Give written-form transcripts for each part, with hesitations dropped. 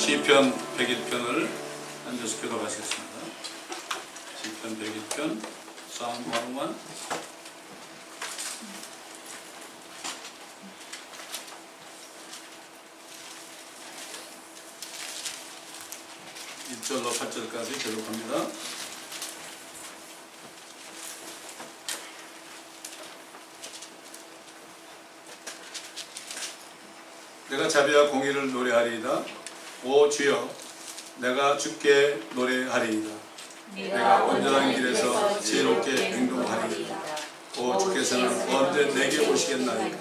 시편 101편을 앉아서 교독하시겠습니다. 시편 101편, Psalm 101. (1절로) (8절까지) 교독합니다. 내가 자비와 공의를 노래하리이다. 오 주여, 내가 주께 노래하리이다. 내가 온전한 길에서 지혜롭게 행동하리이다. 오 주께서는 언제 내게 오시겠나이까.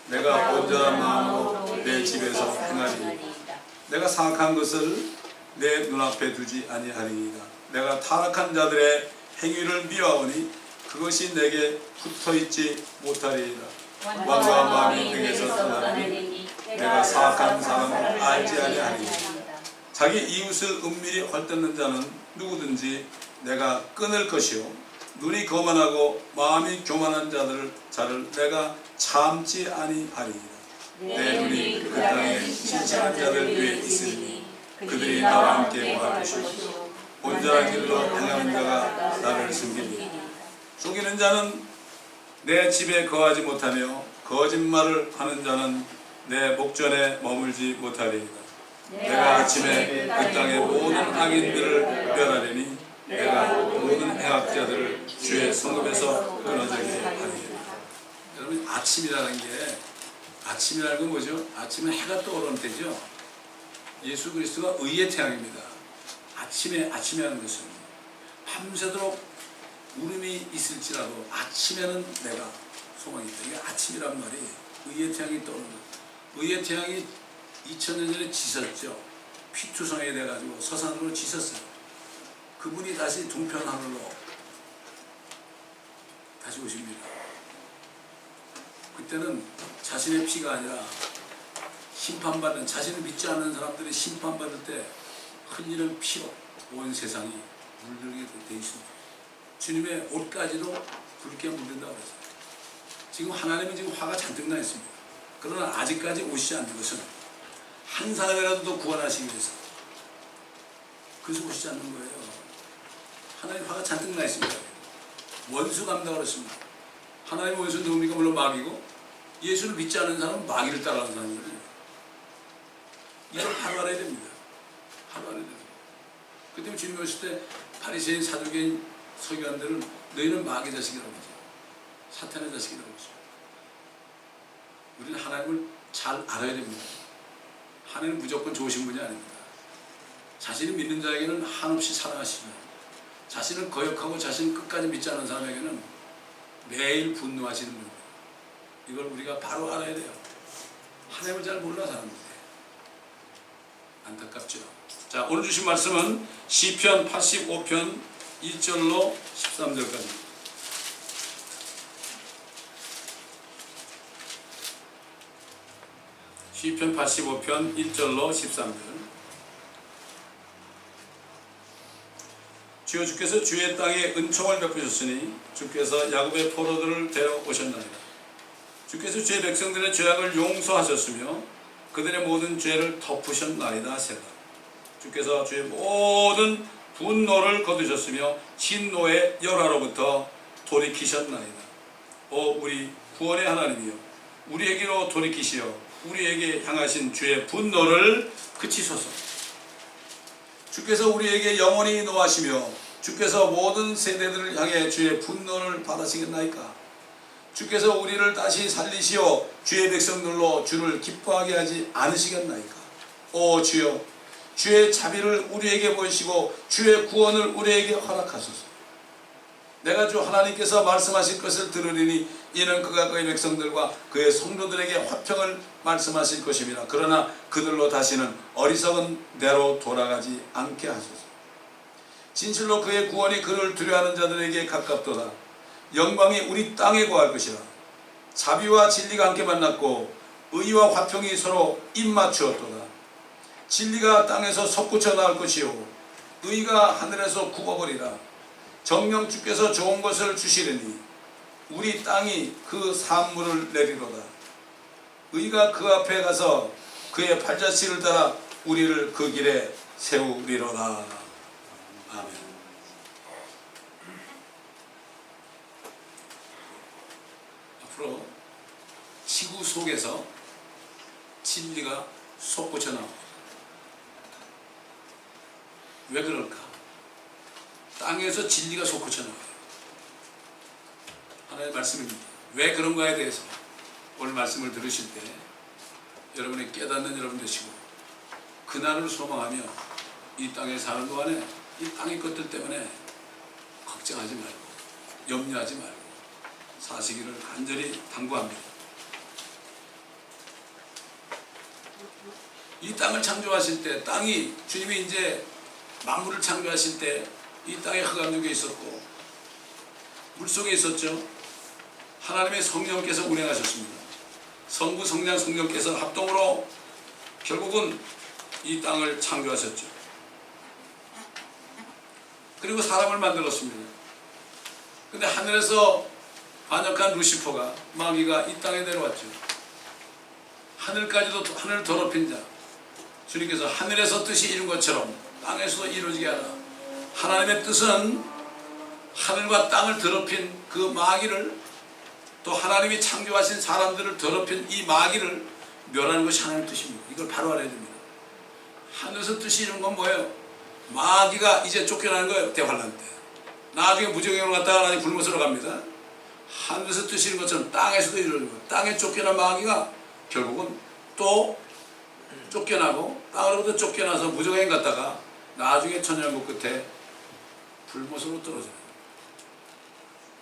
내가 온전한 마음으로 내 집에서 행하리이다. 내가 사악한 것을 내 눈앞에 두지 아니하리이다. 내가 타락한 자들의 행위를 미워하오니 그것이 내게 붙어있지 못하리이다. 왕과 마음이 등에서 떠나리니 내가 사악한 사람을 알지 아니하리이다. 자기 이웃을 은밀히 헐뜯는 자는 누구든지 내가 끊을 것이요, 눈이 거만하고 마음이 교만한 자를 내가 참지 아니하리이다. 내 눈이 그 땅에 신실한 자들 위에 있으니 그들이 나와 함께 거할 것이요, 온전한 길로 행하는 자가 나를 섬기리니 속이는 자는 내 집에 거하지 못하며 거짓말을 하는 자는 내 목전에 머물지 못하리이다. 내가 아침에 그 땅의 모든 악인들을 멸하리니 내가 모든 해악자들을 주의 성읍에서 끊어지게 하리이다. 여러분, 아침이라는 건 뭐죠? 아침에 해가 떠오르는 때죠. 예수 그리스도가 의의 태양입니다. 아침에 하는 것은 밤새도록 울음이 있을지라도 아침에는 내가 소망이 있다. 이게 아침이란 말이 의의 태양이 떠오르는 것. 의의 태양이 2000년 전에 지섰죠. 피투성이 돼가지고 서산으로 지섰어요. 그분이 다시 동편 하늘로 다시 오십니다. 그때는 자신의 피가 아니라 심판받는, 자신을 믿지 않는 사람들이 심판받을 때 흘리는 피로 온 세상이 물들게 돼 있습니다. 주님의 옷까지도 붉게 물든다고 그랬어요. 지금 하나님은 지금 화가 잔뜩 나 있습니다. 그러나 아직까지 오시지 않는 것은 한 사람이라도 더 구원하시기 위해서, 그래서 오시지 않는 거예요. 하나님 화가 잔뜩 나 있습니다. 원수 감당을 했습니다. 하나님 원수는 누굽니까? 물론 마귀고, 예수를 믿지 않는 사람은 마귀를 따라가는 사람이거든요. 이걸 바로 알아야 됩니다. 바로 알아야 됩니다. 그 때문에 주님이 오실 때 바리새인, 사두개인, 서기관들은 너희는 마귀 자식이라고 하죠. 사탄의 자식이라고 하죠. 우리는 하나님을 잘 알아야 됩니다. 하나님은 무조건 좋으신 분이 아닙니다. 자신을 믿는 자에게는 한없이 사랑하시며, 자신을 거역하고 자신을 끝까지 믿지 않는 사람에게는 매일 분노하시는 분입니다. 이걸 우리가 바로 알아야 돼요. 하나님을 잘 몰라 사람들이. 안타깝죠. 자, 오늘 주신 말씀은 시편 85편 1절로 13절까지. 시편 85편 1절로 13절. 주여, 주께서 주의 땅에 은총을 베푸셨으니 주께서 야곱의 포로들을 데려오셨나이다. 주께서 주의 백성들의 죄악을 용서하셨으며 그들의 모든 죄를 덮으셨나이다. 세라. 주께서 주의 모든 분노를 거두셨으며 진노의 열화로부터 돌이키셨나이다. 오 우리 구원의 하나님이여, 우리에게로 돌이키시어 우리에게 향하신 주의 분노를 그치소서. 주께서 우리에게 영원히 노하시며 주께서 모든 세대들을 향해 주의 분노를 받으시겠나이까. 주께서 우리를 다시 살리시어 주의 백성들로 주를 기뻐하게 하지 않으시겠나이까. 오 주여, 주의 자비를 우리에게 보이시고 주의 구원을 우리에게 허락하소서. 내가 주 하나님께서 말씀하실 것을 들으리니 이는 그가 그의 백성들과 그의 성도들에게 화평을 말씀하실 것입니다. 그러나 그들로 다시는 어리석은 대로 돌아가지 않게 하소서. 진실로 그의 구원이 그를 두려워하는 자들에게 가깝도다. 영광이 우리 땅에 거할 것이라. 자비와 진리가 함께 만났고 의와 화평이 서로 입맞추었도다. 진리가 땅에서 솟구쳐 나올 것이요 의가 하늘에서 굽어버리라. 정녕 주께서 좋은 것을 주시리니 우리 땅이 그 산물을 내리로다. 의가 그 앞에 가서 그의 팔자취를 따라 우리를 그 길에 세우리로다. 아멘. 앞으로 지구 속에서 진리가 솟구쳐 나옵니다. 왜 그럴까? 땅에서 진리가 솟구쳐 나와요. 하나님의 말씀입니다. 왜 그런가에 대해서 오늘 말씀을 들으실 때 여러분이 깨닫는 여러분 되시고 그날을 소망하며 이 땅에 사는 동안에 이 땅의 것들 때문에 걱정하지 말고 염려하지 말고 사시기를 간절히 당부합니다. 이 땅을 창조하실 때 땅이 주님이 이제 만물을 창조하실 때 이 땅에 흑암역에 있었고 물속에 있었죠. 하나님의 성령께서 운행하셨습니다. 성부, 성령, 성령께서 합동으로 결국은 이 땅을 창조하셨죠. 그리고 사람을 만들었습니다. 근데 하늘에서 반역한 루시퍼가, 마귀가 이 땅에 내려왔죠. 하늘까지도, 하늘을 더럽힌 자, 주님께서 하늘에서 뜻이 이룬 것처럼 땅에서도 이루어지게 하라. 하나님의 뜻은 하늘과 땅을 더럽힌 그 마귀를, 또 하나님이 창조하신 사람들을 더럽힌 이 마귀를 멸하는 것이 하나님의 뜻입니다. 이걸 바로 알아야 됩니다. 하늘에서 뜻이 이룬 건 뭐예요? 마귀가 이제 쫓겨나는 거예요. 대환란 때. 나중에 무정행으로 갔다가 나중에 불못으로 갑니다. 하늘에서 뜻이 이룬 것처럼 땅에서도 이루어지는 거예요. 땅에 쫓겨난 마귀가 결국은 또 쫓겨나고 땅으로부터 쫓겨나서 무정행 갔다가 나중에 천년국 끝에 불못으로 떨어져요.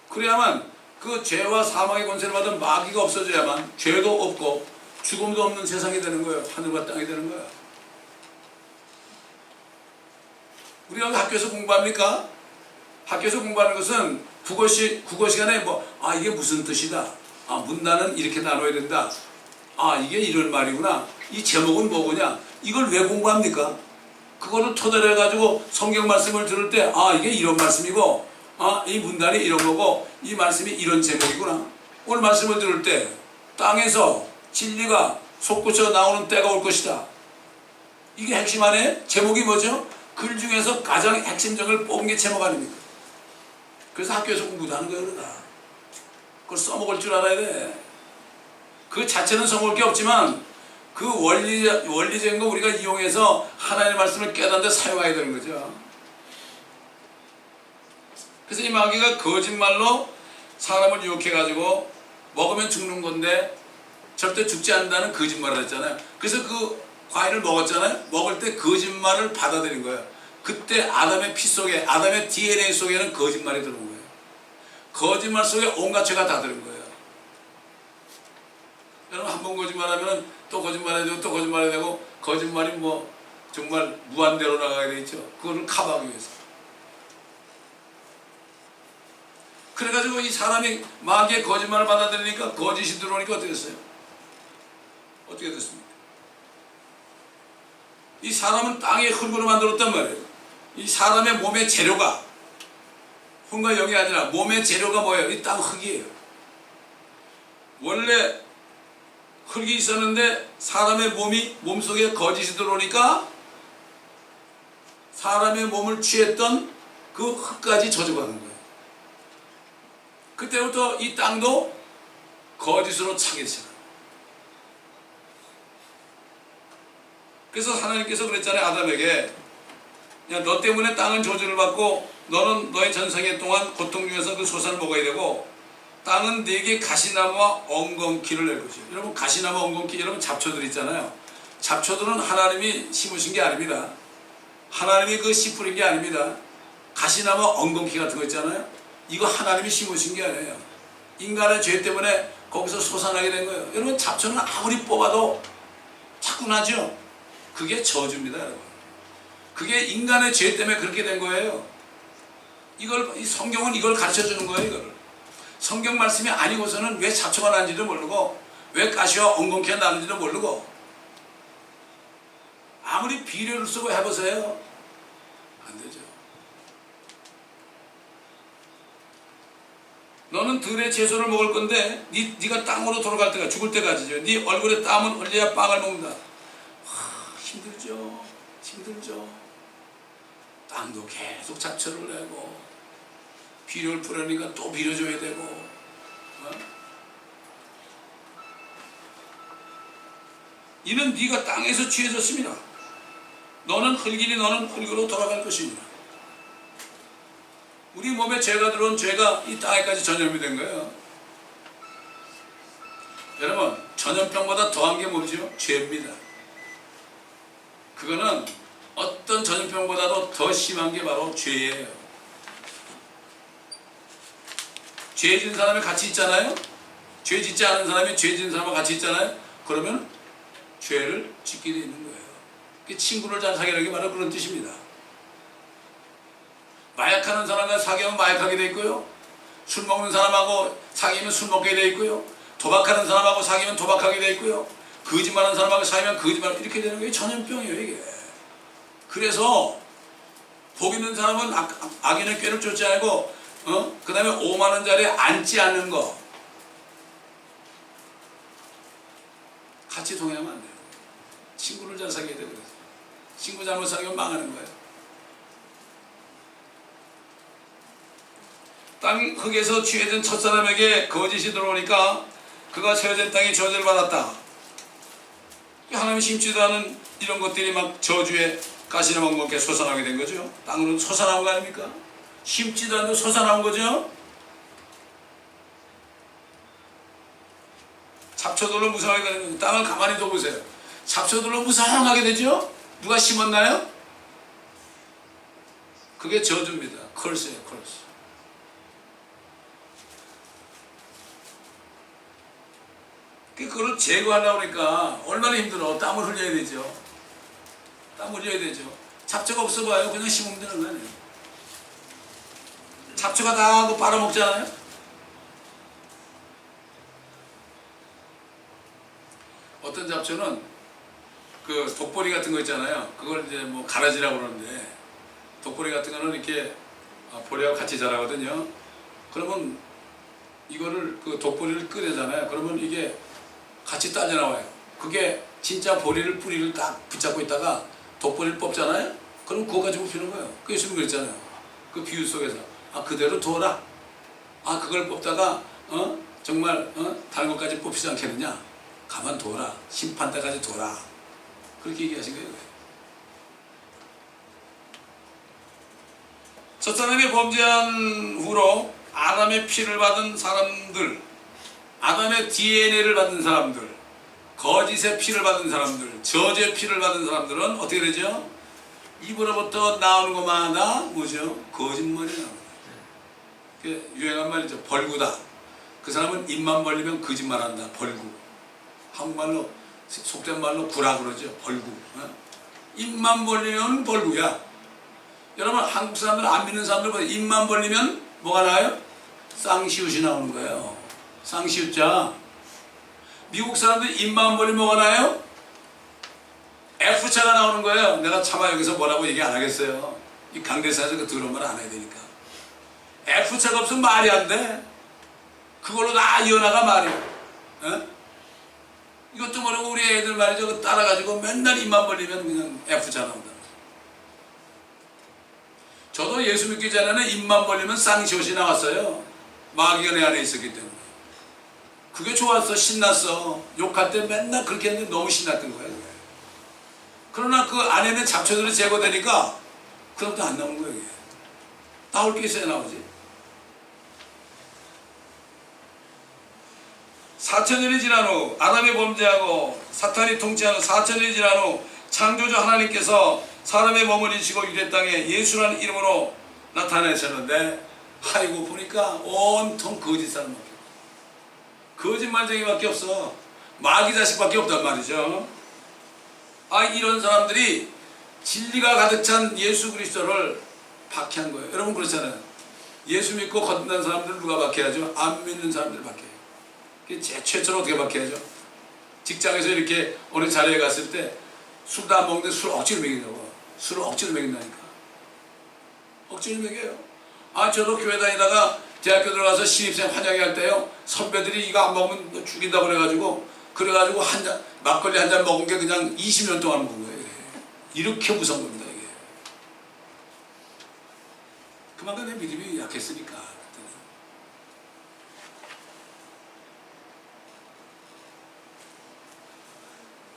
그래야만 그 죄와 사망의 권세를 받은 마귀가 없어져야만 죄도 없고 죽음도 없는 세상이 되는 거예요. 하늘과 땅이 되는 거예요. 우리가 학교에서 공부합니까? 학교에서 공부하는 것은 국어 시간에 이게 무슨 뜻이다. 문단은 이렇게 나눠야 된다. 이게 이런 말이구나. 이 제목은 뭐구냐. 이걸 왜 공부합니까? 그거를 토대로 해가지고 성경 말씀을 들을 때 이게 이런 말씀이고 이 문단이 이런 거고 이 말씀이 이런 제목이구나. 오늘 말씀을 들을 때 땅에서 진리가 솟구쳐 나오는 때가 올 것이다. 이게 핵심 안에 제목이 뭐죠? 글 중에서 가장 핵심적을 뽑은 게 제목 아닙니까? 그래서 학교에서 공부도 하는 거예요. 그러다 그걸 써먹을 줄 알아야 돼. 그 자체는 써먹을 게 없지만 그 원리적인 거 우리가 이용해서 하나님의 말씀을 깨닫는데 사용해야 되는 거죠. 그래서 이 마귀가 거짓말로 사람을 유혹해가지고 먹으면 죽는 건데 절대 죽지 않는다는 거짓말을 했잖아요. 그래서 그 과일을 먹었잖아요. 먹을 때 거짓말을 받아들인 거예요. 그때 아담의 피 속에, 아담의 DNA 속에는 거짓말이 들어온 거예요. 거짓말 속에 온갖 죄가 다 들은 거예요. 여러분 한 번 거짓말하면 또 거짓말해야 되고 또 거짓말해야 되고 거짓말이 정말 무한대로 나가게 돼 있죠. 그거를 커버하기 위해서. 그래가지고 이 사람이 마귀의 거짓말을 받아들이니까 거짓이 들어오니까 어떻게 됐어요? 어떻게 됐습니까? 이 사람은 땅의 흙으로 만들었단 말이에요. 이 사람의 몸의 재료가 흙과 영이 아니라 몸의 재료가 뭐예요? 이 땅 흙이에요. 원래 흙이 있었는데 사람의 몸속에 거짓이 들어오니까 사람의 몸을 취했던 그 흙까지 젖어가는 거예요. 그때부터 이 땅도 거짓으로 차기 시작합니다. 그래서 하나님께서 그랬잖아요. 아담에게 야, 너 때문에 땅은 저주를 받고 너는 너의 전생애 동안 고통 중에서 그 소산을 먹어야 되고 땅은 네게 가시나무와 엉겅퀴를 낼 것이에요. 여러분 가시나무 엉겅퀴 여러분 잡초들 있잖아요. 잡초들은 하나님이 심으신 게 아닙니다. 하나님이 그 씨 뿌린 게 아닙니다. 가시나무 엉겅퀴 같은 거 있잖아요. 이거 하나님이 심으신 게 아니에요. 인간의 죄 때문에 거기서 솟아나게 된 거예요. 여러분 잡초는 아무리 뽑아도 자꾸 나죠. 그게 저주입니다. 여러분. 그게 인간의 죄 때문에 그렇게 된 거예요. 이 성경은 이걸 가르쳐 주는 거예요. 이걸. 성경 말씀이 아니고서는 왜 잡초가 나는지도 모르고 왜 가시와 엉겅퀴가 나는지도 모르고 아무리 비료를 쓰고 해보세요. 안 되죠. 너는 들의 채소를 먹을 건데 네가 땅으로 돌아갈 때가 죽을 때까지죠. 네 얼굴에 땀은 흘려야 빵을 먹는다. 힘들죠. 힘들죠. 땅도 계속 잡초를 내고 비료를 뿌리니까 또 비료줘야 되고 이는 네가 땅에서 취해졌습니다. 너는 흙이니 너는 흙으로 돌아갈 것입니다. 우리 몸에 죄가 들어온 죄가 이 땅에까지 전염이 된 거예요. 여러분, 전염병보다 더한 게 뭐죠? 죄입니다. 그거는 어떤 전염병보다도 더 심한 게 바로 죄예요. 죄 지은 사람이 같이 있잖아요. 죄 짓지 않은 사람이 죄 지은 사람과 같이 있잖아요. 그러면 죄를 짓게 되는 거예요. 친구를 잘 사귀는 게 바로 그런 뜻입니다. 마약하는 사람과 사귀면 마약하게 돼 있고요. 술 먹는 사람하고 사귀면 술 먹게 돼 있고요. 도박하는 사람하고 사귀면 도박하게 돼 있고요. 거짓말하는 사람하고 사귀면 거짓말, 이렇게 되는 게 전염병이에요, 이게. 그래서 복 있는 사람은 악인의 꾀를 쫓지 않고 그 다음에 오만한 자리에 앉지 않는 거, 같이 동행하면 안 돼요. 친구를 잘 사귀어야 돼요. 그래서 친구 잘못 사귀면 망하는 거예요. 땅 흙에서 취해진 첫사람에게 거짓이 들어오니까 그가 세워진 땅이 저주를 받았다. 하나님이 심지도 않은 이런 것들이 막 저주에 가시나무 먹게 솟아나게 된 거죠. 땅으로 솟아나온 거 아닙니까? 심지도 않고 솟아나온 거죠. 잡초들로 무성하게 되는 거죠. 땅을 가만히 둬보세요. 잡초들로 무성하게 되죠. 누가 심었나요? 그게 저주입니다. 컬스예요, 컬스. 그걸 제거하려고 하니까 얼마나 힘들어. 땀을 흘려야 되죠. 땀 흘려야 되죠. 잡초가 없어봐요. 그냥 심으면 되는 거 아니에요. 잡초가 다 그거 빨아먹잖아요. 어떤 잡초는 그 독보리 같은 거 있잖아요. 그걸 이제 뭐 가라지라고 그러는데, 독보리 같은 거는 이렇게 보리하고 같이 자라거든요. 그러면 이거를 그 독보리를 꺼내잖아요. 그러면 이게 같이 딸려 나와요. 그게 진짜 보리를 뿌리를 딱 붙잡고 있다가 독보리를 뽑잖아요. 그럼 그거 가지고 피는 거예요. 그 예수님 그랬잖아요. 그 비유 속에서 그대로 둬라. 그걸 뽑다가 정말 다른 것까지 뽑히지 않겠느냐. 가만 둬라. 심판 때까지 둬라. 그렇게 얘기하신 거예요. 첫사람이 범죄한 후로 아담의 피를 받은 사람들, 아담의 DNA를 받은 사람들, 거짓의 피를 받은 사람들, 저주의 피를 받은 사람들은 어떻게 되죠? 입으로부터 나오는 것마다 뭐죠? 거짓말이 나옵니다. 유행한 말이죠. 벌구다. 그 사람은 입만 벌리면 거짓말한다. 벌구. 한국말로, 속된 말로 구라 그러죠. 벌구. 입만 벌리면 벌구야. 여러분, 한국 사람들 안 믿는 사람들 보세요. 입만 벌리면 뭐가 나와요? 쌍시옷이 나오는 거예요. 쌍시옷자. 미국 사람들 입만 벌리면 뭐가 나요? F자가 나오는 거예요. 내가 차마 여기서 뭐라고 얘기 안 하겠어요. 이 강대사에서 그 더러운 말 안 해야 되니까. F자가 없으면 말이 안 돼. 그걸로 다 이어나가 말이야. 이것도 모르고 우리 애들 말이죠. 따라가지고 맨날 입만 벌리면 그냥 F자 나온다. 저도 예수 믿기 전에는 입만 벌리면 쌍시옷이 나왔어요. 마귀가 내 안에 있었기 때문에. 그게 좋았어. 신났어. 욕할 때 맨날 그렇게 했는데 너무 신났던 거예요. 그러나 그 안에는 잡초들이 제거되니까 그럼부터 안 나오는 거예요. 나올 게 있어야 나오지. 4,000년이 지난 후 아담이 범죄하고 사탄이 통치하는 4,000년이 지난 후 창조주 하나님께서 사람의 몸을 이시고 유대 땅에 예수라는 이름으로 나타내셨는데, 아이고 보니까 온통 거짓 사람밖에 없어. 거짓말쟁이밖에 없어. 마귀 자식밖에 없단 말이죠. 이런 사람들이 진리가 가득 찬 예수 그리스도를 박해한 거예요. 여러분 그렇잖아요. 예수 믿고 거듭난 사람들을 누가 박해하죠? 안 믿는 사람들을 박해해요. 최초로 어떻게 박해하죠? 직장에서 이렇게 어느 자리에 갔을 때 술도 안 먹는데 술 억지로 먹이냐고. 술을 억지로 먹인다니까. 억지로 먹여요. 저도 교회 다니다가 대학교 들어가서 신입생 환영회 할 때요, 선배들이 이거 안 먹으면 죽인다고 그래가지고 한 잔, 막걸리 한 잔 먹은 게 그냥 20년 동안 먹은 거예요. 이렇게 무서운 겁니다. 이게 그만큼 내 믿음이 약했으니까. 그때는.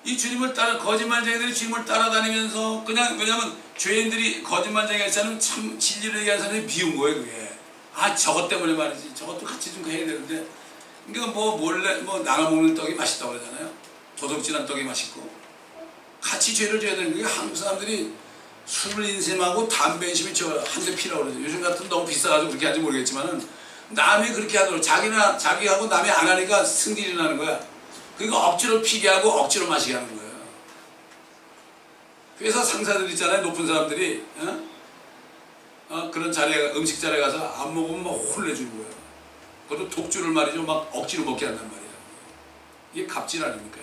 이 주님을 따라 거짓말쟁이들이 주님을 따라다니면서 그냥 왜냐면 죄인들이 거짓말쟁이가 있으면 참 진리를 얘기하는 사람이 미운 거예요. 그게 저것 때문에 말이지 저것도 같이 좀 해야 되는데 그러니까 뭐 몰래 뭐 나눠 먹는 떡이 맛있다고 그러잖아요. 도둑질한 떡이 맛있고 같이 죄를 져야 되는 게 한국 사람들이 술 인심하고 담배 인심이 한 대 피라고 그러죠. 요즘 같은 너무 비싸가지고 그렇게 하는지 모르겠지만은 남이 그렇게 하도록 자기하고 남이 안 하니까 승질이 나는 거야. 그러니까 억지로 피게 하고 억지로 마시게 하는 거예요. 회사 상사들 있잖아요. 높은 사람들이 그런 자리에 음식 자리에 가서 안 먹으면 막 혼내주는 거예요. 그것도 독주를 말이죠. 막 억지로 먹게 한단 말이에요. 이게 갑질 아닙니까?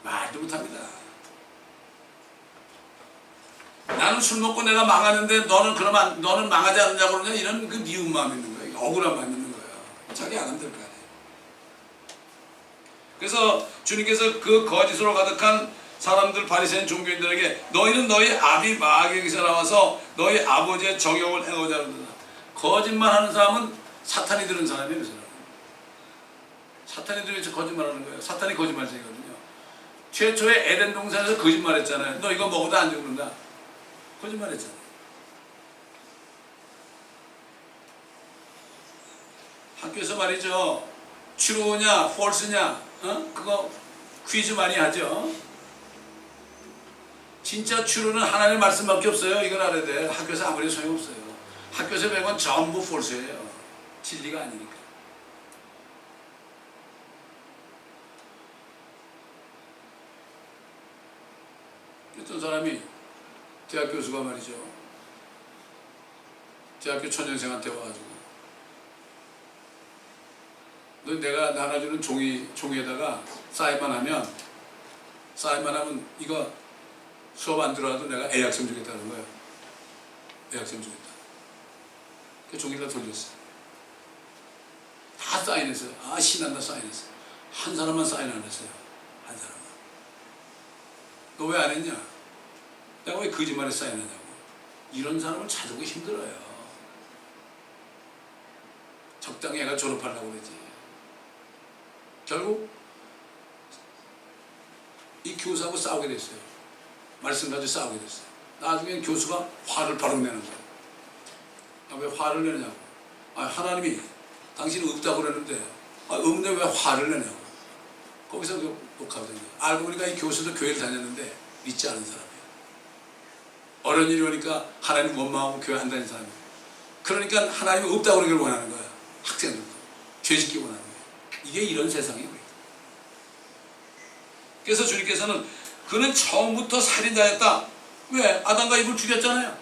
말도 못합니다. 나는 술 먹고 내가 망하는데 너는 망하지 않느냐고 그러냐 이런 그 미운 마음이 있는 거예요. 억울한 마음이 있는 거예요. 자기 안 하면 될 거 아니에요. 그래서 주님께서 그 거짓으로 가득한 사람들 바리새인 종교인들에게 너희는 너희 아비 마귀에게서 나와서 너희 아버지의 정욕을 행하고자 하는다. 거짓말하는 사람은 사탄이 들은 사람이에요. 그 사람. 사탄이 들어서 거짓말하는 거예요. 사탄이 거짓말쟁이거든요. 최초의 에덴 동산에서 거짓말했잖아요. 너 이거 먹어도 안 죽는다. 거짓말했잖아요. 학교에서 말이죠. true냐, false냐, 그거 퀴즈 많이 하죠. 진짜 true는 하나님의 말씀밖에 없어요. 이걸 알아야 돼. 학교에서 아무리 소용없어요. 학교에서 배운 건 전부 false예요. 진리가 아니니까. 어떤 사람이 대학 교수가 말이죠. 대학교 초년생한테 와가지고 너 내가 나눠주는 종이에다가 사인만 하면 이거 수업 안 들어와도 내가 A학점 주겠다는 거예요. A학점 주겠다. 그 종이를 다 돌렸어요. 다 사인했어요. 신난다 사인했어요. 한 사람만 사인 안 했어요. 한 사람만. 너 왜 안 했냐? 내가 왜 거짓말에 사인하냐고. 이런 사람을 찾아보기 힘들어요. 적당히 애가 졸업하려고 그러지. 결국 이 교수하고 싸우게 됐어요. 말씀 가지고 싸우게 됐어요. 나중엔 교수가 화를 바로 내는 거예요. 왜 화를 내냐고. 하나님이 당신은 없다고 그러는데 없는데 왜 화를 내냐고. 거기서 녹화하거든요. 알고 보니까 이 교수도 교회를 다녔는데 믿지 않은 사람이에요. 어려운 일이 오니까 하나님 원망하고 교회 안 다니는 사람이에요. 그러니까 하나님이 없다고 그러기를 원하는 거예요. 학생들도 죄짓기 원하는 거예요. 이게 이런 세상이에요. 그래서 주님께서는 그는 처음부터 살인자였다. 왜? 아담과 이브를 죽였잖아요.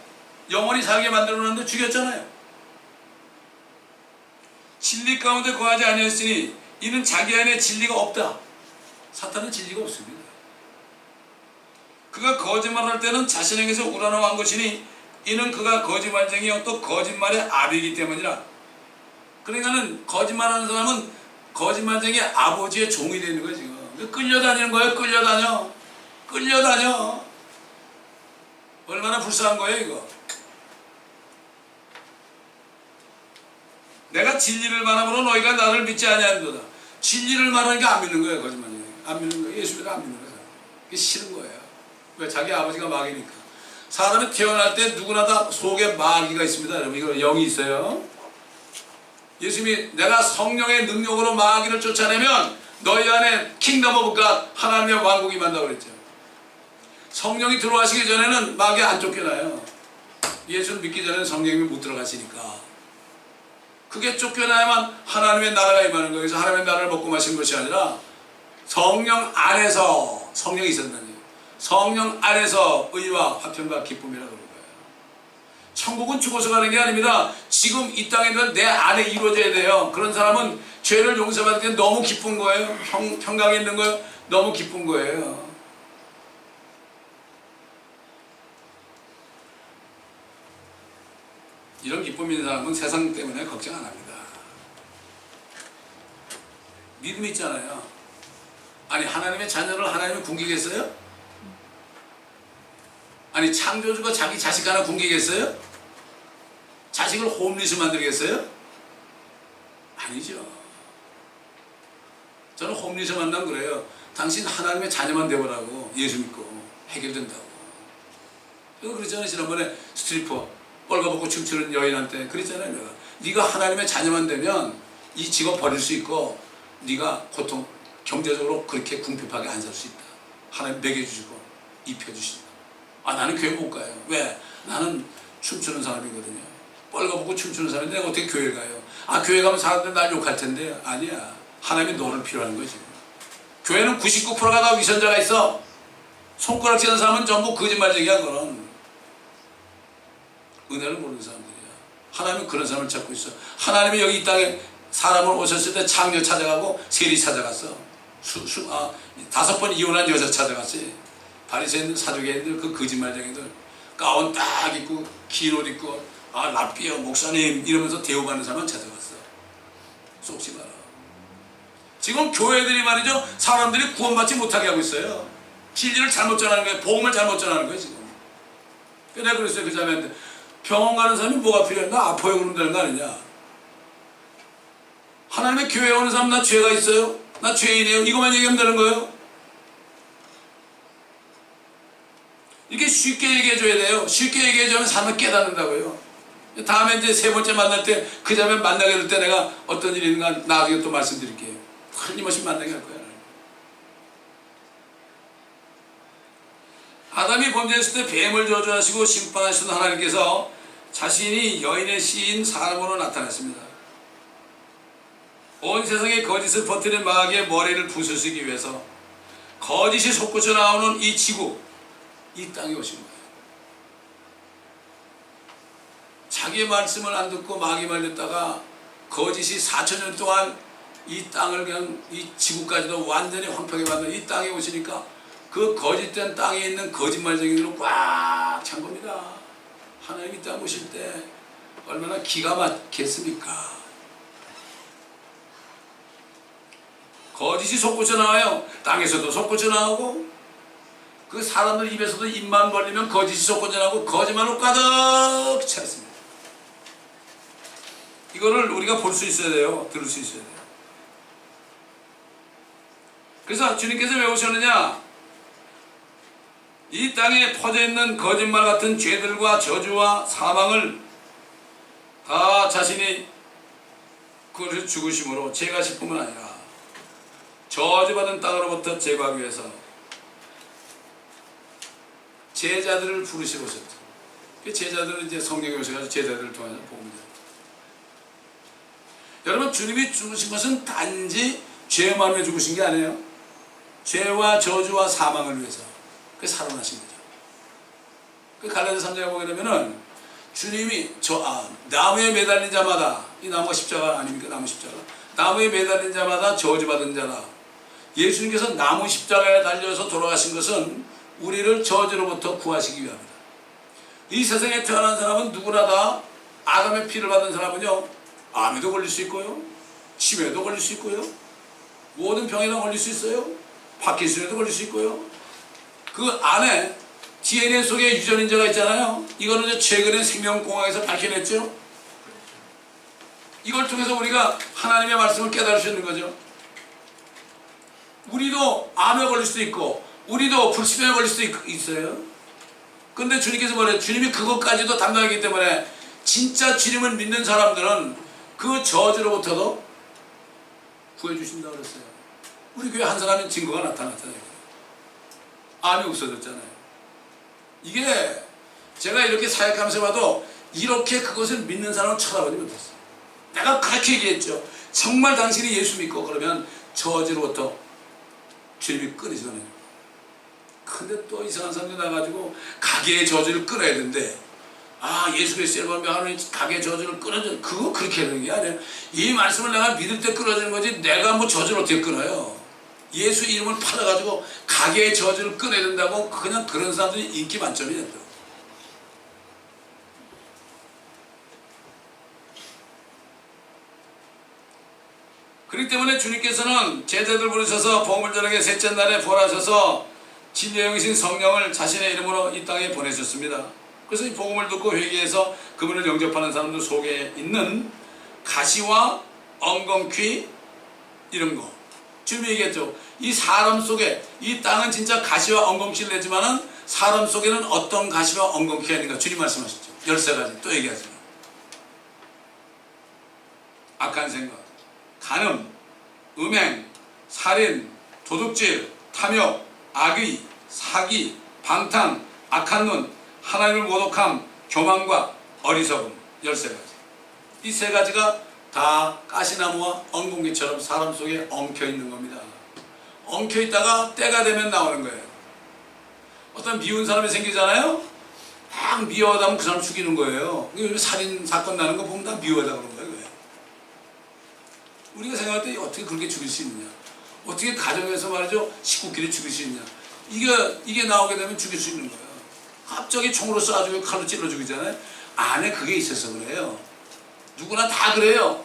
영원히 살게 만들어놨는데 죽였잖아요. 진리 가운데 거하지 아니하였으니 이는 자기 안에 진리가 없다. 사탄은 진리가 없습니다. 그가 거짓말할 때는 자신에게서 우러나온 것이니 이는 그가 거짓말쟁이요 또 거짓말의 아비이기 때문이라. 그러니까는 거짓말하는 사람은 거짓말쟁이 아버지의 종이 되는 거예요. 지금 끌려다니는 거예요. 끌려다녀. 얼마나 불쌍한 거예요 이거. 내가 진리를 말함으로 너희가 나를 믿지 아니하는도다. 진리를 말하니까 안 믿는 거예요. 거짓말쟁이. 안 믿는 거예요. 예수를 안 믿는 거예요. 그게 싫은 거예요. 왜? 자기 아버지가 마귀니까. 사람이 태어날 때 누구나 다 속에 마귀가 있습니다. 여러분 이거 영이 있어요. 예수님이 내가 성령의 능력으로 마귀를 쫓아내면 너희 안에 킹덤 오브 갓 하나님의 왕국이 임한다고 그랬죠. 성령이 들어가시기 전에는 마귀 안 쫓겨나요. 예수를 믿기 전에는 성령이 못 들어가시니까. 그게 쫓겨나야만 하나님의 나라가 임하는 거예요. 그래서 하나님의 나라를 먹고 마신 것이 아니라 성령 안에서 성령이 있었다는 거예요. 성령 안에서 의와 화평과 기쁨이라고 그러는 거예요. 천국은 죽어서 가는 게 아닙니다. 지금 이 땅에는 내 안에 이루어져야 돼요. 그런 사람은 죄를 용서받을 때 너무 기쁜 거예요. 평강이 있는 거예요. 너무 기쁜 거예요. 이런 기쁨 있는 사람은 세상 때문에 걱정 안 합니다. 믿음이 있잖아요. 아니 하나님의 자녀를 하나님이 굶기겠어요? 아니 창조주가 자기 자식 하나 굶기겠어요? 자식을 홈리스 만들겠어요? 아니죠. 저는 홈리스 만나면 그래요. 당신 하나님의 자녀만 되보라고. 예수 믿고 해결된다고. 이거 그랬잖아요. 지난번에 스트리퍼 뻘거벗고 춤추는 여인한테 그랬잖아요. 내가 네가 하나님의 자녀만 되면 이 직업 버릴 수 있고 네가 고통 경제적으로 그렇게 궁핍하게 안 살 수 있다. 하나님 먹여주시고 입혀주신다. 아, 나는 교회 못 가요. 왜? 나는 춤추는 사람이거든요. 뻘거벗고 춤추는 사람인데 내가 어떻게 교회 가요? 아, 교회 가면 사람들 날 욕할 텐데. 아니야. 하나님이 너를 필요한 거지. 교회는 99%가 다 위선자가 있어. 손가락질 하는 사람은 전부 거짓말쟁이야. 그런 은혜를 모르는 사람들이야. 하나님은 그런 사람을 찾고 있어. 하나님이 여기 이 땅에 사람을 오셨을 때 창녀 찾아가고 세리 찾아갔어. 5번 이혼한 여자 찾아갔지. 바리새인들 사두개인들 그 거짓말쟁이들 가운 딱 입고 긴 옷 입고 아 랍비여 목사님 이러면서 대우받는 사람만 찾아갔어. 속지 마라. 지금 교회들이 말이죠, 사람들이 구원받지 못하게 하고 있어요. 진리를 잘못 전하는 거예요. 복음을 잘못 전하는 거예요 지금. 내가 그랬어요 그 자매한테. 병원 가는 사람이 뭐가 필요해? 나 아파요 그러면 되는 거 아니냐. 하나님의 교회에 오는 사람 나 죄가 있어요? 나 죄인이에요? 이것만 얘기하면 되는 거예요. 이게 쉽게 얘기해줘야 돼요. 쉽게 얘기해주면 사람을 깨닫는다고요. 다음에 이제 세 번째 만날 때 그 자매 만나게 될 때 내가 어떤 일이 있는가 나중에 또 말씀드릴게요. 틀림없이 만나게 할 거예요. 아담이 범죄했을 때 뱀을 저주하시고 심판하시는 하나님께서 자신이 여인의 씨인 사람으로 나타났습니다. 온 세상에 거짓을 퍼뜨린 마귀의 머리를 부수시기 위해서 거짓이 솟구쳐 나오는 이 지구, 이 땅에 오신 거예요. 자기의 말씀을 안 듣고 마귀 말 듣다가 거짓이 4,000년 동안 이 땅을 그냥 이 지구까지도 완전히 황폐하게 만든 이 땅에 오시니까 그 거짓된 땅에 있는 거짓말쟁이들로 꽉 찬 겁니다. 하나님 이 땅 오실 때 얼마나 기가 막혔습니까? 거짓이 솟구쳐 나와요. 땅에서도 솟구쳐 나오고 그 사람들 입에서도 입만 벌리면 거짓이 솟구쳐 나오고 거짓말로 가득 차 있습니다. 이거를 우리가 볼 수 있어야 돼요. 들을 수 있어야 돼요. 그래서 주님께서 왜 오셨느냐? 이 땅에 퍼져있는 거짓말 같은 죄들과 저주와 사망을 다 자신이 그것을 죽으심으로 제거하실 뿐만 아니라 저주받은 땅으로부터 제거하기 위해서 제자들을 부르시고 오셨죠. 제자들은 이제 성경에 오셔서 제자들을 통해서 복음을. 여러분, 주님이 죽으신 것은 단지 죄만을 죽으신 게 아니에요. 죄와 저주와 사망을 위해서 그 살아나신 거죠. 그 갈라디아 3장에 보게 되면은 주님이 나무에 매달린 자마다, 이 나무가 십자가 아닙니까? 나무 십자가. 나무에 매달린 자마다 저주받은 자라. 예수님께서 나무 십자가에 달려서 돌아가신 것은 우리를 저주로부터 구하시기 위함이다. 이 세상에 태어난 사람은 누구나 다 아담의 피를 받은 사람은요, 암에도 걸릴 수 있고요, 치매도 걸릴 수 있고요, 모든 병에도 걸릴 수 있어요, 파킨슨에도 걸릴 수 있고요. 그 안에 DNA 속에 유전인자가 있잖아요. 이거는 이제 최근에 생명공학에서 밝혀냈죠. 이걸 통해서 우리가 하나님의 말씀을 깨달을 수 있는 거죠. 우리도 암에 걸릴 수도 있고 우리도 불치병에 걸릴 수도 있어요. 근데 주님께서 뭐래요? 주님이 그것까지도 담당하기 때문에 진짜 주님을 믿는 사람들은 그 저주로부터도 구해주신다고 그랬어요. 우리 교회 한 사람의 증거가 나타났잖아요. 암이 없어졌잖아요. 이게 제가 이렇게 사역하면서 봐도 이렇게 그것을 믿는 사람은 쳐다보지 못했어요. 내가 그렇게 얘기했죠. 정말 당신이 예수 믿고 그러면 저주로부터 주님이 끊으시거든요. 근데 또 이상한 사람들이 나가지고 가게의 저주를 끊어야 되는데, 예수 그리스도의 이름으로 하나님 가게의 저주를 끊어줘. 그거 그렇게 하는 게 아니에요. 이 말씀을 내가 믿을 때 끊어지는 거지 내가 뭐 저주를 어떻게 끊어요. 예수 이름을 팔아가지고 가게의 저주를 끊어야 된다고 그냥 그런 사람들이 인기 만점이었다고. 그렇기 때문에 주님께서는 제자들 부르셔서 복음을 전하게 셋째 날에 부활하셔서 진리의 영이신 성령을 자신의 이름으로 이 땅에 보내셨습니다. 그래서 이 복음을 듣고 회개해서 그분을 영접하는 사람들 속에 있는 가시와 엉겅퀴 이런 거, 주님이 얘기했죠. 이 사람 속에, 이 땅은 진짜 가시와 엉겅퀴를 내지만은 사람 속에는 어떤 가시와 엉겅퀴가 있는가 주님 말씀하셨죠. 13가지 또 얘기하죠. 악한 생각, 간음, 음행, 살인, 도둑질, 탐욕, 악의, 사기, 방탕, 악한 눈, 하나님을 모독함, 교만과 어리석음. 13가지. 이 세 가지가 다 가시나무와 엉겅퀴처럼 사람 속에 엉켜 있는 겁니다. 엉켜 있다가 때가 되면 나오는 거예요. 어떤 미운 사람이 생기잖아요. 막 미워하다 하면 그 사람 죽이는 거예요. 살인 사건 나는 거 보면 다 미워하다 그런 거예요. 왜? 우리가 생각할 때 어떻게 그렇게 죽일 수 있느냐, 어떻게 가정에서 말이죠 식구끼리 죽일 수 있냐, 이게 나오게 되면 죽일 수 있는 거예요. 갑자기 총으로 쏴주고 칼로 찔러 죽이잖아요. 안에 그게 있어서 그래요. 누구나 다 그래요.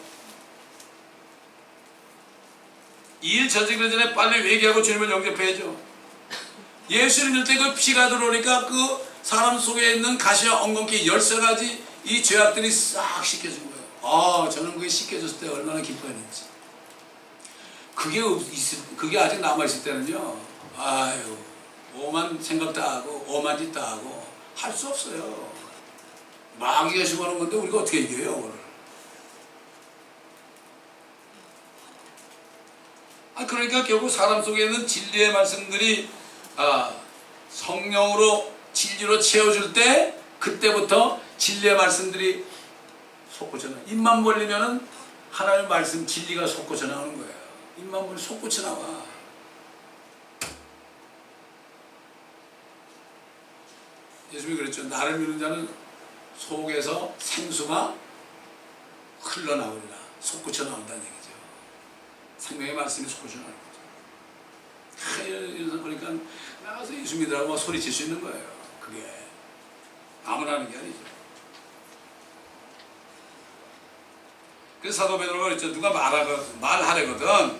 이 일 저지르기 전에 빨리 회개하고 주님을 영접해야죠. 예수를 믿을 때 그 피가 들어오니까 그 사람 속에 있는 가시와 엉겅퀴 13가지 이 죄악들이 싹 씻겨진 거예요. 아, 저는 그게 씻겨졌을 때 얼마나 기뻐했는지. 그게 아직 남아있을 때는요, 아유, 오만 생각 다 하고 오만 짓 다 하고 할 수 없어요. 마귀가 심어놓은 건데 우리가 어떻게 이겨요, 그걸? 그러니까 결국 사람 속에 있는 진리의 말씀들이 성령으로 진리로 채워줄 때 그때부터 진리의 말씀들이 솟구쳐 나와. 입만 벌리면은 하나님의 말씀 진리가 솟구쳐 나오는 거예요. 입만 벌리면 솟구쳐 나와. 예수님이 그랬죠. 나를 믿는 자는 속에서 생수가 흘러나오리라. 솟구쳐 나온다는 얘기죠. 생명의 말씀이 솟구쳐 나오는 거죠. 그러니까 나가서 예수 믿으라고 막 소리칠 수 있는 거예요. 그게 아무나 하는 게 아니죠. 그래서 사도 베드로가 그랬죠. 누가 말하려거든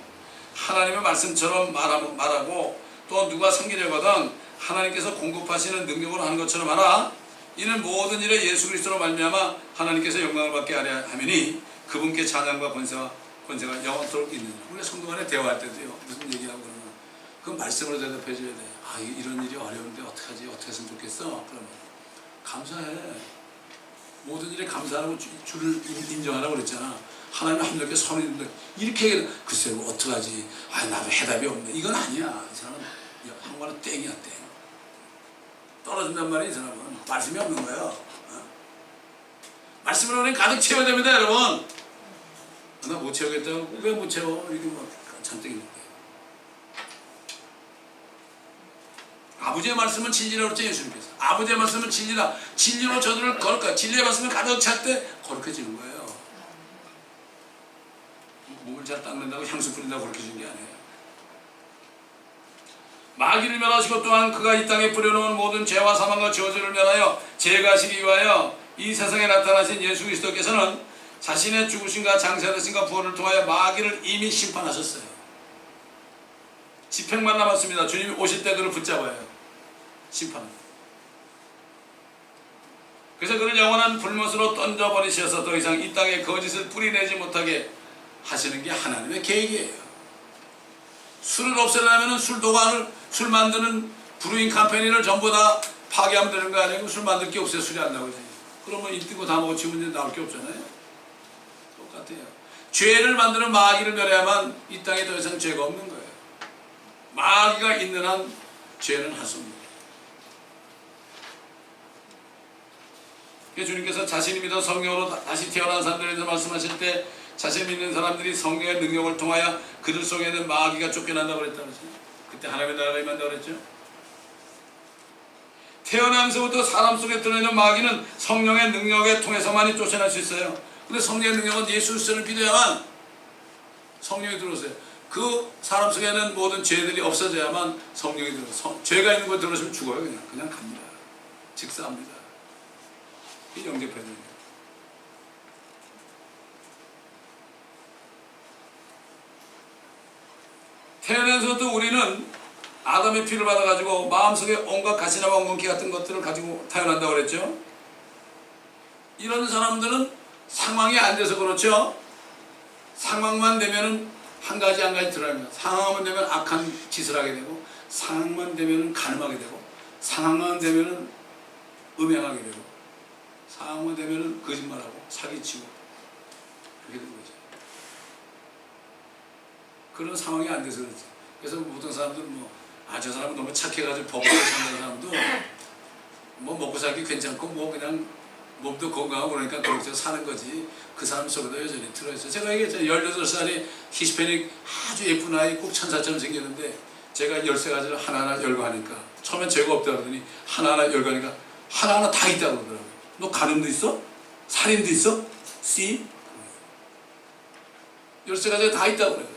하나님의 말씀처럼 말하고 또 누가 섬기려거든 하나님께서 공급하시는 능력으로 하는 것처럼 하라. 이는 모든 일에 예수 그리스도로 말미암아 하나님께서 영광을 받게 하려 하매니 그분께 찬양과 권세가 영원토록 있느니라. 우리가 성도 간에 대화할 때도요, 무슨 얘기하고 그러면 그 말씀으로 대답해 줘야 돼. 이런 일이 어려운데 어떡하지? 어떻게 했으면 좋겠어? 그러면 감사해. 모든 일에 감사하고 주를 인정하라고 그랬잖아. 하나님 하늘께 선을 있는데 이렇게 얘기해. 글쎄 어떡하지? 나도 해답이 없네. 이건 아니야. 이 사람은 한국말은 땡이야, 땡. 떨어진단 말이야. 이 사람은 말씀이 없는 거예요. 말씀으로 우리는 가득 채워야 됩니다, 여러분. 나 못 채우겠다고. 왜 못 채워? 이게 뭐 잔뜩 있는데. 아버지의 말씀은 진리라고 그랬죠, 예수님께서. 아버지의 말씀은 진리라. 진리로 저들을 거룩하게, 진리의 말씀을 가득 찰 때 거룩해지는 거예요. 몸을 잘 닦는다고 향수 뿌린다고 거룩해지는 게 아니에요. 마귀를 멸하시고 또한 그가 이 땅에 뿌려놓은 모든 죄와 사망과 저주를 멸하여 제거하시기 위하여 이 세상에 나타나신 예수 그리스도께서는 자신의 죽으심과 장사되심과 부활을 통하여 마귀를 이미 심판하셨어요. 집행만 남았습니다. 주님이 오실 때 그를 붙잡아요. 심판합니다. 그래서 그를 영원한 불못으로 던져버리셔서 더 이상 이 땅에 거짓을 뿌리내지 못하게 하시는 게 하나님의 계획이에요. 술을 없애려면 술 도관을, 술 만드는 브루잉 컴퍼니를 전부 다 파괴하면 되는 거 아니고 술 만들 게 없어요. 술이 안 나오지. 그러면 인뜨고 다 먹어치우면 이제 나올 게 없잖아요. 똑같아요. 죄를 만드는 마귀를 멸해야만 이 땅에 더 이상 죄가 없는 거예요. 마귀가 있는 한 죄는 할 수 없는 거예요. 주님께서 자신이 믿어 성령으로 다시 태어난 사람들에 대해서 말씀하실 때 자신 믿는 사람들이 성령의 능력을 통하여 그들 속에 있는 마귀가 쫓겨난다고 그랬다고 했어요. 그때 하나님의 나라가 임한다고 그랬죠. 태어나면서부터 사람 속에 들어있는 마귀는 성령의 능력에 통해서만이 쫓아날 수 있어요. 근데 성령의 능력은 예수 그리스도를 믿어야만 성령이 들어오세요. 그 사람 속에 있는 모든 죄들이 없어져야만 성령이 들어오세요. 죄가 있는 거 들어오시면 죽어요. 그냥 갑니다. 직사합니다. 이 영접해야 됩니다. 태어나서도 우리는 아담의 피를 받아가지고 마음속에 온갖 가시나 원근기 같은 것들을 가지고 태어난다고 그랬죠. 이런 사람들은 상황이 안 돼서 그렇죠. 상황만 되면은 한 가지 드러납니다. 상황만 되면 악한 짓을 하게 되고, 상황만 되면은 간음하게 되고, 상황만 되면은 음행하게 되고, 상황만 되면은 거짓말하고 사기치고 그렇게 되는 거죠. 그런 상황이 안 돼서 그렇죠. 그래서 모든 사람들은 저 사람은 너무 착해가지고 법으로 산다는 사람도 먹고 살기 괜찮고 그냥 몸도 건강하고 그러니까 그렇게 사는 거지. 그 사람 속에도 여전히 들어있어요. 제가 얘기했잖아요. 18살에 히스패닉 아주 예쁜 아이 꼭 천사처럼 생겼는데 제가 열쇠가지를 하나하나 열고 하니까 처음엔 죄가 없다고 그러더니 하나하나 열고 하니까 하나하나 다 있다고 그러더라고요. 너 간음도 있어? 살인도 있어? See? 열쇠가지가 다 있다고 그래요.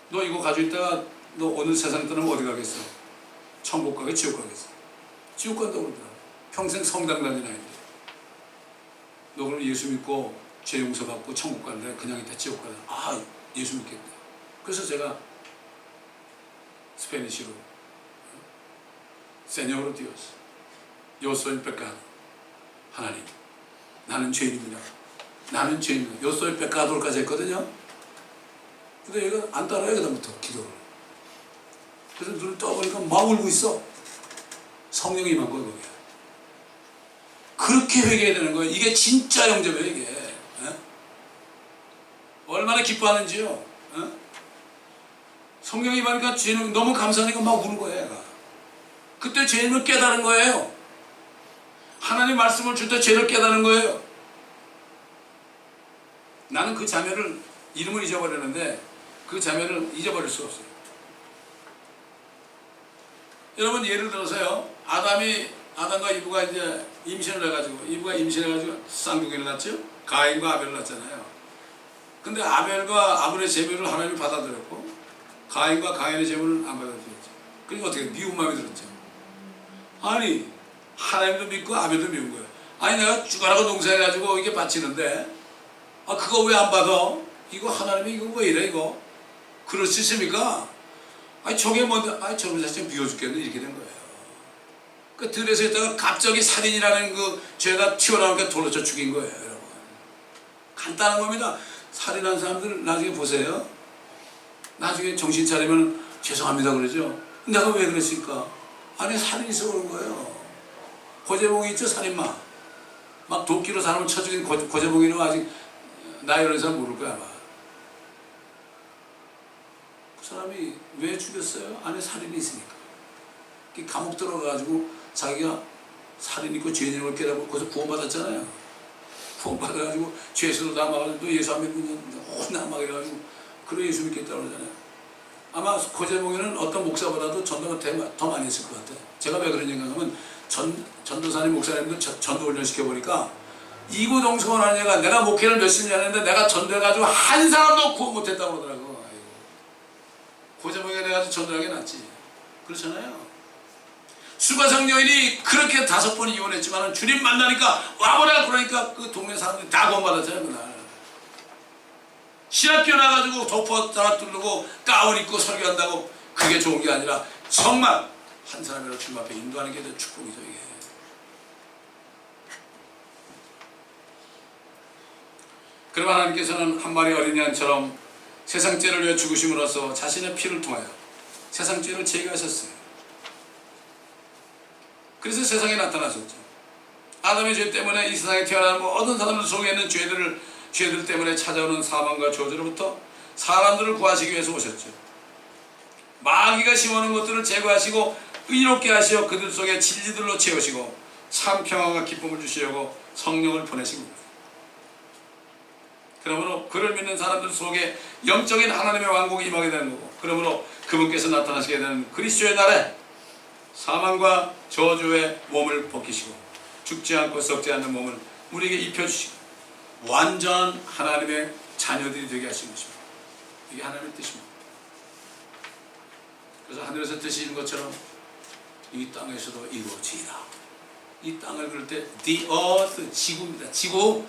너 이거 가지고 있다가 너 오늘 세상 떠나면 어디 가겠어? 천국 가겠어? 지옥 가겠어? 지옥 간다고 그러더라고요. 평생 성당 다니는 아이인데 너 그럼 예수 믿고 죄 용서 받고 천국 갈래? 그냥 있다 지옥 갈래? 예수 믿겠다. 그래서 제가 스페니쉬로 Señor Dios, yo soy pecado. 하나님, 나는 죄인입니다. 나는 죄인입니다. Yo soy pecador까지 했거든요. 근데 얘가 안 따라요. 그다음부터 기도를. 그래서 눈을 떠보니까 막 울고 있어. 성령이 임한 거예요. 거기에. 그렇게 회개해야 되는 거예요. 이게 진짜 영접이에요. 이게. 에? 얼마나 기뻐하는지요. 에? 성령이 임하니까 죄는 너무 감사하니까 막 우는 거예요. 얘가. 그때 죄를 깨달은 거예요. 하나님 말씀을 줄 때 죄를 깨달은 거예요. 나는 그 자매를 이름을 잊어버렸는데 그 자매를 잊어버릴 수 없어요. 여러분 예를 들어서요. 아담과 이브가 이제 임신을 해가지고 이브가 임신해가지고 쌍둥이를 낳았죠. 가인과 아벨을 낳았잖아요. 근데 아벨과 아벨의 제물을 하나님이 받아들였고 가인과 가인의 제물은 안 받아들였죠. 그러니까 어떻게 미운 마음이 들었죠. 아니 하나님도 믿고 아벨도 미운 거예요. 아니 내가 죽어라고 농사해가지고 이게 바치는데 그거 왜 안 받아? 이거 하나님이 이거 왜 이래 이거? 그럴 수 있습니까? 저게 뭔데? 저런 자식 미워 죽겠네 이렇게 된 거예요. 그 들에서 있다가 갑자기 살인이라는 그 죄가 튀어나오니까 돌로 쳐 죽인 거예요, 여러분. 간단한 겁니다. 살인한 사람들 나중에 보세요. 나중에 정신 차리면 죄송합니다 그러죠. 내가 왜 그랬을까? 안에 살인이 있어 그런 거예요. 고재봉이 있죠, 살인마. 막 도끼로 사람을 쳐 죽인 고재봉이는 아직 나이 어린 사람 모를 거야, 아마. 그 사람이 왜 죽였어요? 안에 살인이 있으니까. 감옥 들어가가지고 자기가 살인 있고 죄인인 걸 깨닫고 거기서 구원받았잖아요. 구원받아가지고 죄수로 남아가지고 또 예수 안 믿고 혼나 막 이래가지고 그래 예수 믿겠다고 그러잖아요. 아마 고재봉이는 어떤 목사보다도 전도가 더 많이 했을 것 같아요. 제가 왜 그러는가 하면 전도사님 목사님들 전도 훈련 시켜보니까 이구동성을 하는 애가 내가 목회를 몇십 년 했는데 내가 전도해가지고 한 사람도 구원 못했다고 그러더라고. 고재봉이가 돼가지고 전도하게 낫지. 그렇잖아요. 수가성 여인이 그렇게 5번 이혼했지만 주님 만나니까 와보라 그러니까 그 동네 사람들이 다 구원받았잖아요. 그날 신학교 나가지고 덮어 따라 뚫고 가운 입고 설교한다고 그게 좋은 게 아니라 정말 한 사람이라도 주님 앞에 인도하는 게 축복이죠. 이게 그럼 하나님께서는 한 마리 어린 양처럼 세상 죄를 위해 죽으심으로써 자신의 피를 통하여 세상 죄를 제거하셨어요. 그래서 세상에 나타나셨죠. 아담의 죄 때문에 이 세상에 태어난 모든 사람들 속에 있는 죄들 때문에 찾아오는 사망과 저주로부터 사람들을 구하시기 위해서 오셨죠. 마귀가 심어놓은 것들을 제거하시고 의롭게 하시어 그들 속에 진리들로 채우시고 참 평화와 기쁨을 주시려고 성령을 보내신 겁니다. 그러므로 그를 믿는 사람들 속에 영적인 하나님의 왕국이 임하게 되는 거고, 그러므로 그분께서 나타나시게 되는 그리스도의 날에 사망과 저주의 몸을 벗기시고 죽지 않고 썩지 않는 몸을 우리에게 입혀주시고 완전한 하나님의 자녀들이 되게 하신 것입니다. 이게 하나님의 뜻입니다. 그래서 하늘에서 뜻이 있는 것처럼 이 땅에서도 이루어지리라. 이 땅을 그럴 때 the earth, 지구입니다. 지구.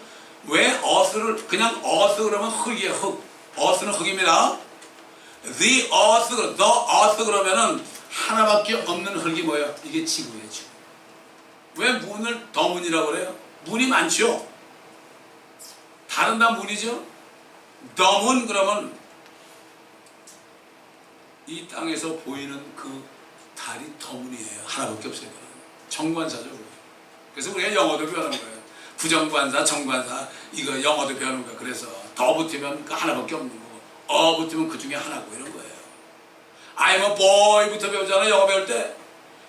왜 earth를 그냥 earth 그러면 흙이에요. 흙. earth는 흙입니다. the earth 그러면은 하나밖에 없는 흙이 뭐예요? 이게 지구예요, 지구. 왜 문을 더문이라고 그래요? 문이 많죠? 다른 다 문이죠? 더문 그러면 이 땅에서 보이는 그 달이 더문이에요. 하나밖에 없어요. 정관사죠. 그래서 우리가 영어도 배우는 거예요. 부정관사, 정관사, 이거 영어도 배우는 거예요. 그래서 더 붙으면 그 하나밖에 없는 거고, 붙으면 그 중에 하나고 이런 거예요. I'm a boy부터 배우잖아요. 영어 배울 때.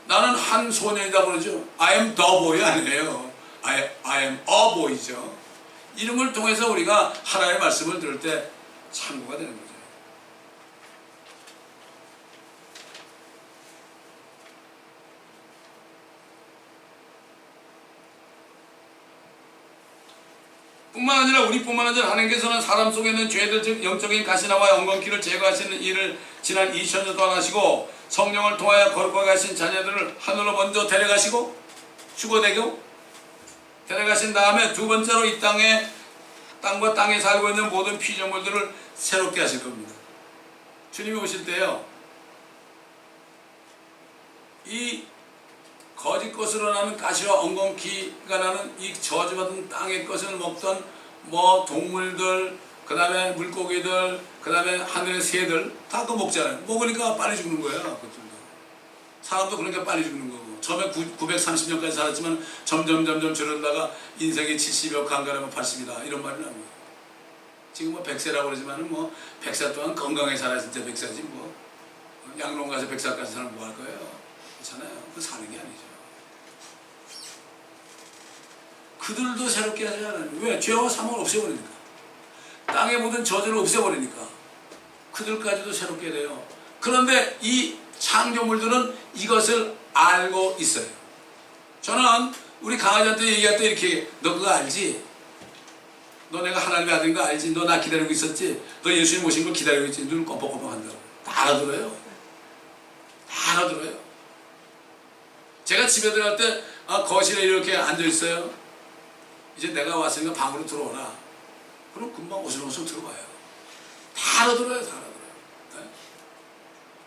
나는 한 소년이다 그러죠. I am the boy 아니에요. I am a boy죠. 이런 걸 통해서 우리가 하나님의 말씀을 들을 때 참고가 되는 거죠. 뿐만 아니라 우리뿐만 아니라 하나님께서는 사람 속에 있는 죄들 즉 영적인 가시나와 엉겅퀴를 제거하시는 일을 지난 2000년 동안 하시고 성령을 통하여 거룩하게 하신 자녀들을 하늘로 먼저 데려가시고 휴거되고 데려가신 다음에 두 번째로 이 땅과 땅에 살고 있는 모든 피조물들을 새롭게 하실 겁니다. 주님이 오실 때요, 이 거짓 것으로 나는 가시와 엉겅퀴가 나는 이 저주받은 땅의 것을 먹던 뭐 동물들, 그 다음에 물고기들, 그 다음에 하늘의 새들 다 그거 먹잖아요. 먹으니까 빨리 죽는 거예요. 그것들도. 사람도 그러니까 빨리 죽는 거고. 처음에 930년까지 살았지만 점점 줄어들다가 인생이 70여 간가라면 80이다 이런 말이 나옵니다. 지금 뭐 100세라고 그러지만은 뭐 100세 동안 건강하게 살아야 진짜 100세지 뭐. 양롱 가서 100살까지 살면 뭐 할 거예요? 그렇잖아요. 그 사는 게 아니죠. 그들도 새롭게 하지 않아요. 왜? 죄와 사망을 없애버리니까. 땅의 모든 저주를 없애버리니까. 그들까지도 새롭게 돼요. 그런데 이 창조물들은 이것을 알고 있어요. 저는 우리 강아지한테 얘기할 때 이렇게, 너 그거 알지? 너 내가 하나님의 아들인 거 알지? 너 나 기다리고 있었지? 너 예수님 오신 걸 기다리고 있지? 눈을 껌뻑껌뻑 한다고. 다 알아들어요. 다 알아들어요. 제가 집에 들어갈 때 거실에 이렇게 앉아있어요. 이제 내가 왔으니까 방으로 들어오라. 그럼 금방 어슬렁어슬렁 들어와요. 다 알아들어요. 다 알아들어요. 네?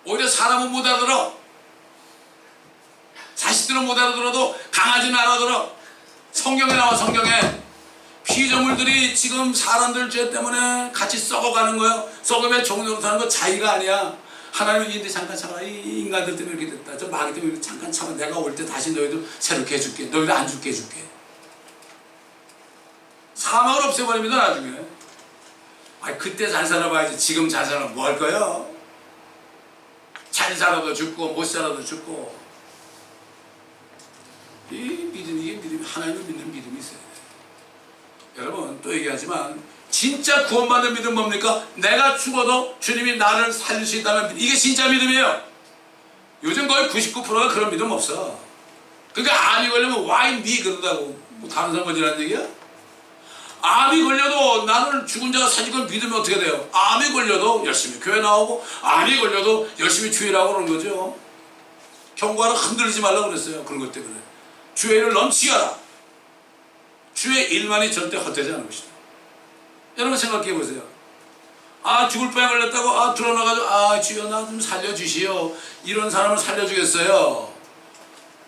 오히려 사람은 못 알아들어. 자식들은 못 알아들어도 강아지는 알아들어. 성경에 나와. 성경에 피조물들이 지금 사람들 죄 때문에 같이 썩어가는 거예요. 썩으면 종로로 사는 거 자기가 아니야. 하나님은 이제 잠깐 참아. 이 인간들 때문에 이렇게 됐다. 저 마귀 때문에 잠깐 참아. 내가 올 때 다시 너희들 새롭게 해줄게. 너희들 안 죽게 해줄게. 사망을 없애버립니다. 나중에. 그때 잘 살아봐야지. 지금 잘 살아면 뭐 할 거예요? 잘 살아도 죽고 못 살아도 죽고. 이 믿음, 이게 믿음이, 하나님을 믿는 믿음이 있어요. 여러분 또 얘기하지만 진짜 구원받는 믿음 뭡니까? 내가 죽어도 주님이 나를 살릴 수 있다는 믿음. 이게 진짜 믿음이에요. 요즘 거의 99%가 그런 믿음 없어. 그러니까 암이 걸리면 why me 그런다고. 뭐 다른 사람 걸리라는 얘기야? 암이 걸려도 나를 죽은 자가 살릴 걸 믿으면 어떻게 돼요? 암이 걸려도 열심히 교회 나오고, 암이 걸려도 열심히 주일하고 그런 거죠. 경과를 흔들리지 말라고 그랬어요. 그런 것 때문에. 주의 일을 넘치게 하라. 주의 일만이 절대 헛되지 않은 것이다. 여러분 생각해 보세요. 죽을 뻔에 걸렸다고 드러나가지고 주여 나 좀 살려주시오. 이런 사람을 살려주겠어요.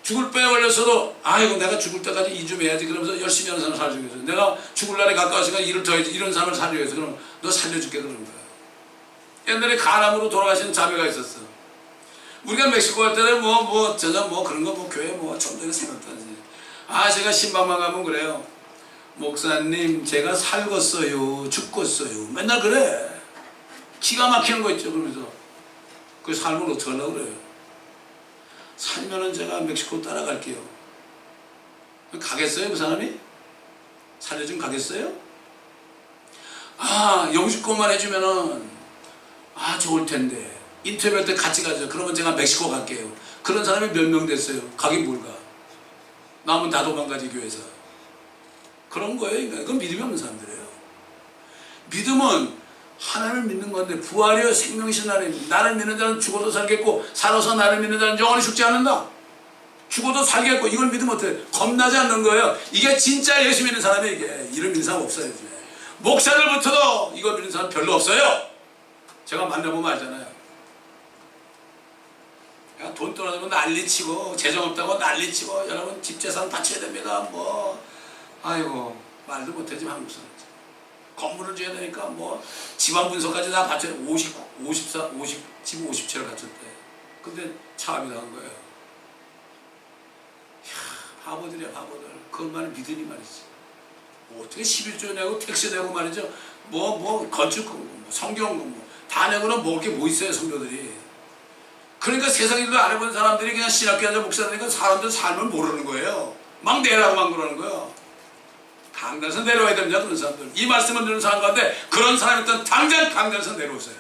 죽을 뻔에 걸렸어도 이거 내가 죽을 때까지 일 좀 해야지. 그러면서 열심히 하는 사람을 살려주겠어요. 내가 죽을 날이 가까웠으니까 일을 더 해야지. 이런 사람을 살려야지. 그럼 너 살려줄게 그러는 거야. 옛날에 간암으로 돌아가시는 자매가 있었어. 우리가 멕시코 갈 때는 그런 거 교회 좀 전에 생각도 하지. 제가 신방만 가면 그래요. 목사님 제가 살겄어요. 죽겠어요. 맨날 그래. 기가 막히는 거 있죠. 그러면서 그 삶을 어떻게 하려고 그래요. 살면은 제가 멕시코 따라갈게요. 가겠어요? 그 사람이? 살려주면 가겠어요? 영주권만 해주면은 좋을 텐데 인터뷰할 때 같이 가죠. 그러면 제가 멕시코 갈게요. 그런 사람이 몇 명 됐어요. 가긴 뭘 가. 남은 다 도망가지 교회에서. 그런 거예요. 그건 믿음이 없는 사람들이에요. 믿음은 하나님을 믿는 건데 부활이요 생명이신 하나님. 나를 믿는 자는 죽어도 살겠고 살아서 나를 믿는 자는 영원히 죽지 않는다. 죽어도 살겠고 이걸 믿으면 어때요? 겁나지 않는 거예요. 이게 진짜 예수 믿는 사람이 이게. 이를 믿는 사람 없어요. 요즘에. 목사들부터도 이거 믿는 사람 별로 없어요. 제가 만나보면 알잖아요. 그냥 돈 떨어지면 난리치고 재정 없다고 난리치고 여러분 집재산 바쳐야 됩니다. 뭐 아이고 말도 못하지 한국 사람. 건물을 줘야 되니까 뭐 집안 분석까지 다 바쳐야 50, 54, 50, 집 57을 갖췄대. 근데 차압이 당한 거예요. 이야, 바보들이야 바보들. 그것만을 믿으니 말이지. 뭐 어떻게 11조 내고 택시 내고 말이죠. 뭐 건축 공부, 뭐 성경 공부 다 내고는 먹을 게 뭐 있어요 성도들이. 그러니까 세상 일도 안 해본 사람들이 그냥 신학교 앉아 목사니까 사람들 삶을 모르는 거예요. 막 내라고만 그러는 거예요. 강단에서 내려와야 됩니다. 그런 사람들. 이 말씀을 듣는 사람 가운데 그런 사람이 있다면 당장 강단에서 내려오세요.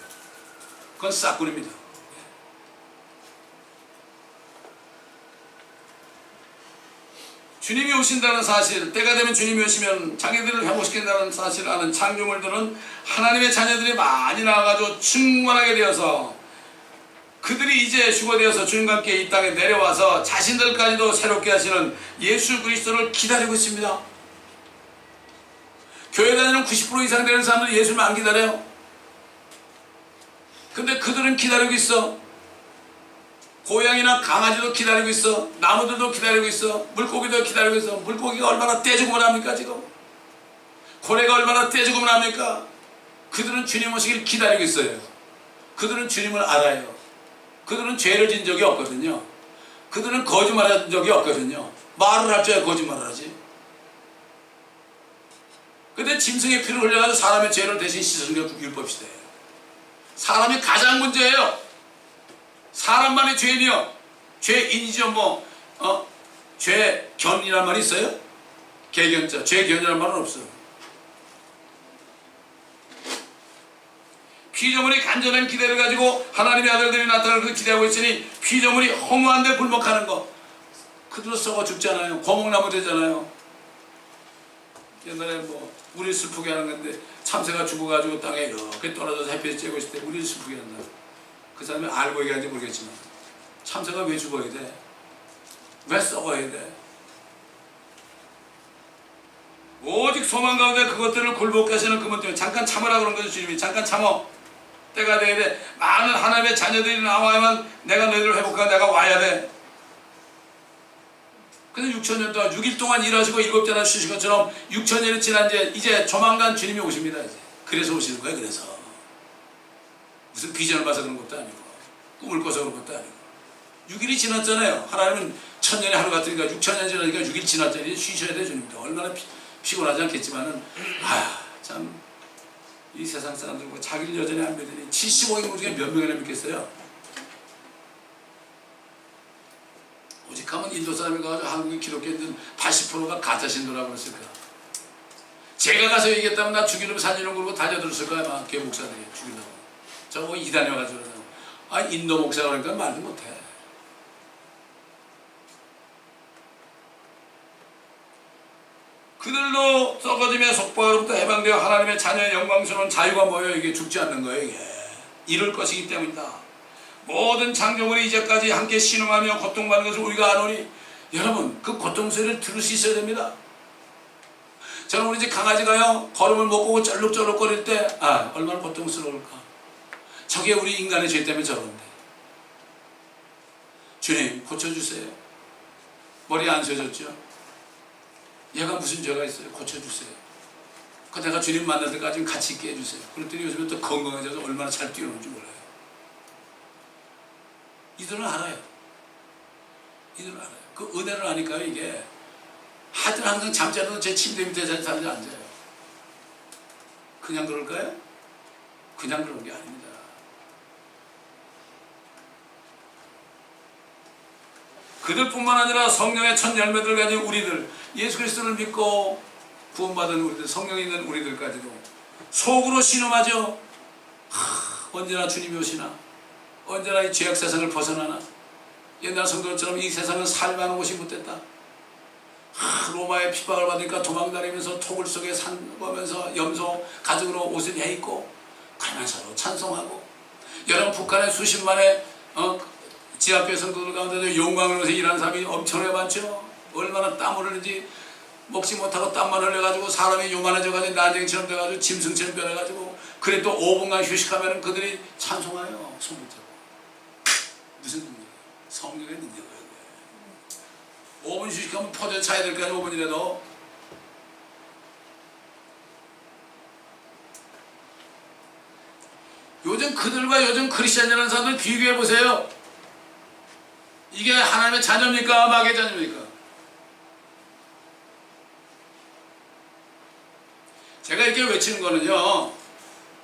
그건 싹군입니다. 주님이 오신다는 사실, 때가 되면 주님이 오시면 자기들을 회복시킨다는 사실을 아는 창조물들은 하나님의 자녀들이 많이 나와가지고 충만하게 되어서 그들이 이제 휴거되어서 주님과 함께 이 땅에 내려와서 자신들까지도 새롭게 하시는 예수 그리스도를 기다리고 있습니다. 교회 다니는 90% 이상 되는 사람들은 예수를 안 기다려요. 근데 그들은 기다리고 있어. 고양이나 강아지도 기다리고 있어. 나무들도 기다리고 있어. 물고기도 기다리고 있어. 물고기가 얼마나 떼죽음을 합니까 지금? 고래가 얼마나 떼죽음을 합니까? 그들은 주님 오시길 기다리고 있어요. 그들은 주님을 알아요. 그들은 죄를 진 적이 없거든요. 그들은 거짓말한 적이 없거든요. 말을 할 줄 알고 거짓말을 하지. 근데 짐승의 피를 흘려가지고 사람의 죄를 대신 씻은 게 율법시대. 사람이 가장 문제예요. 사람만의 죄인이요. 죄인이죠. 죄견이란 말이 있어요? 개견자. 죄견이란 말은 없어요. 피조물이 간절한 기대를 가지고 하나님의 아들들이 나타나는 그 기대하고 있으니 피조물이 허무한 데 굴복하는 거. 그대로 썩어 죽잖아요. 거목나무 되잖아요. 옛날에 우리 슬프게 하는 건데 참새가 죽어가지고 땅에 이렇게 떨어져서 햇빛이 쬐고 있을 때 우리를 슬프게 한다. 그 사람이 알고 얘기하는지 모르겠지만 참새가 왜 죽어야 돼? 왜 썩어야 돼? 오직 소망 가운데 그것들을 굴복케 하시는 그분 때문에 잠깐 참으라 그런 거죠. 주님이 잠깐 참어. 때가 돼야 돼. 많은 하나님의 자녀들이 나와야만 내가 너희들을 회복하고 내가 와야 돼. 근데 6,000년 동안 6일 동안 일하시고 7자나 쉬신 것처럼 6,000년이 지난 이제 조만간 주님이 오십니다. 이제. 그래서 오시는 거예요. 그래서 무슨 비전을 봐서 그런 것도 아니고 꿈을 꿔서 그런 것도 아니고 6일이 지났잖아요. 하나님은 1000년에 하루 같으니까 6,000년 지나니까 6일 지났잖아요. 쉬셔야 돼 주님도. 얼마나 피곤하지 않겠지만은 참 이 세상 사람들과 자기를 여전히 안 믿으니 75인 중에 몇 명이나 믿겠어요? 오직 하면 인도 사람이 가서 한국의 기독교인들 80%가 가짜신도라고 그랬을까? 제가 가서 얘기했다면 나 죽이려면 살리는 그러고 달려들었을 거야. 아마 교회 목사들이 죽이려고. 저거 이단에 와가지고 인도 목사가 그러니까 말도 못해. 그들도 썩어짐의 속박으로부터 해방되어 하나님의 자녀의 영광스러운 자유가 모여 이게 죽지 않는 거예요. 이게 이룰 것이기 때문이다. 모든 창조물이 이제까지 함께 신음하며 고통받는 것을 우리가 아노니 여러분 그 고통 소리를 들을 수 있어야 됩니다. 저는 우리 집 강아지가요 걸음을 못 걷고 쩔룩쩔룩거릴 때 얼마나 고통스러울까. 저게 우리 인간의 죄 때문에 저런데 주님 고쳐주세요. 머리 안 펴졌죠? 얘가 무슨 죄가 있어요? 고쳐주세요. 그 내가 주님 만날 때까지 같이 있게 해주세요. 그랬더니 요즘에 또 건강해져서 얼마나 잘 뛰어노는지 몰라요. 이들은 알아요. 이들은 알아요. 그 은혜를 아니까요. 이게 하여튼 항상 잠자리도 제 침대 밑에 잘 앉아요. 그냥 그럴까요? 그냥 그런 게 아닙니다. 그들뿐만 아니라 성령의 첫 열매들을 가진 우리들, 예수 그리스도를 믿고 구원받은 우리들, 성령이 있는 우리들까지도 속으로 신음하죠. 언제나 주님이 오시나, 언제나 이 죄악 세상을 벗어나나. 옛날 성도들처럼 이 세상은 살만한 곳이 못됐다. 로마의 핍박을 받으니까 도망다니면서 토굴 속에 산보면서 염소 가죽으로 옷을 해입고 그러면서도 찬송하고, 여러분 북한의 수십만의 지하교회 성도들 가운데도 용광을 위해서 일하는 사람이 엄청나게 많죠. 얼마나 땀 흘리는지 먹지 못하고 땀만 흘려가지고 사람이 요만해져가지고 난쟁이처럼 돼가지고 짐승처럼 변해가지고, 그래 또 5분간 휴식하면 그들이 찬송해요. 손 붙잡고. 무슨 의미예요? 성경에 능력을 해. 5분 휴식하면 퍼져 차야 될 거 아니야. 5분이라도. 요즘 그들과 요즘 크리스천이라는 사람들 비교해 보세요. 이게 하나님의 자녀입니까? 마귀의 자녀입니까? 제가 이렇게 외치는 거는요,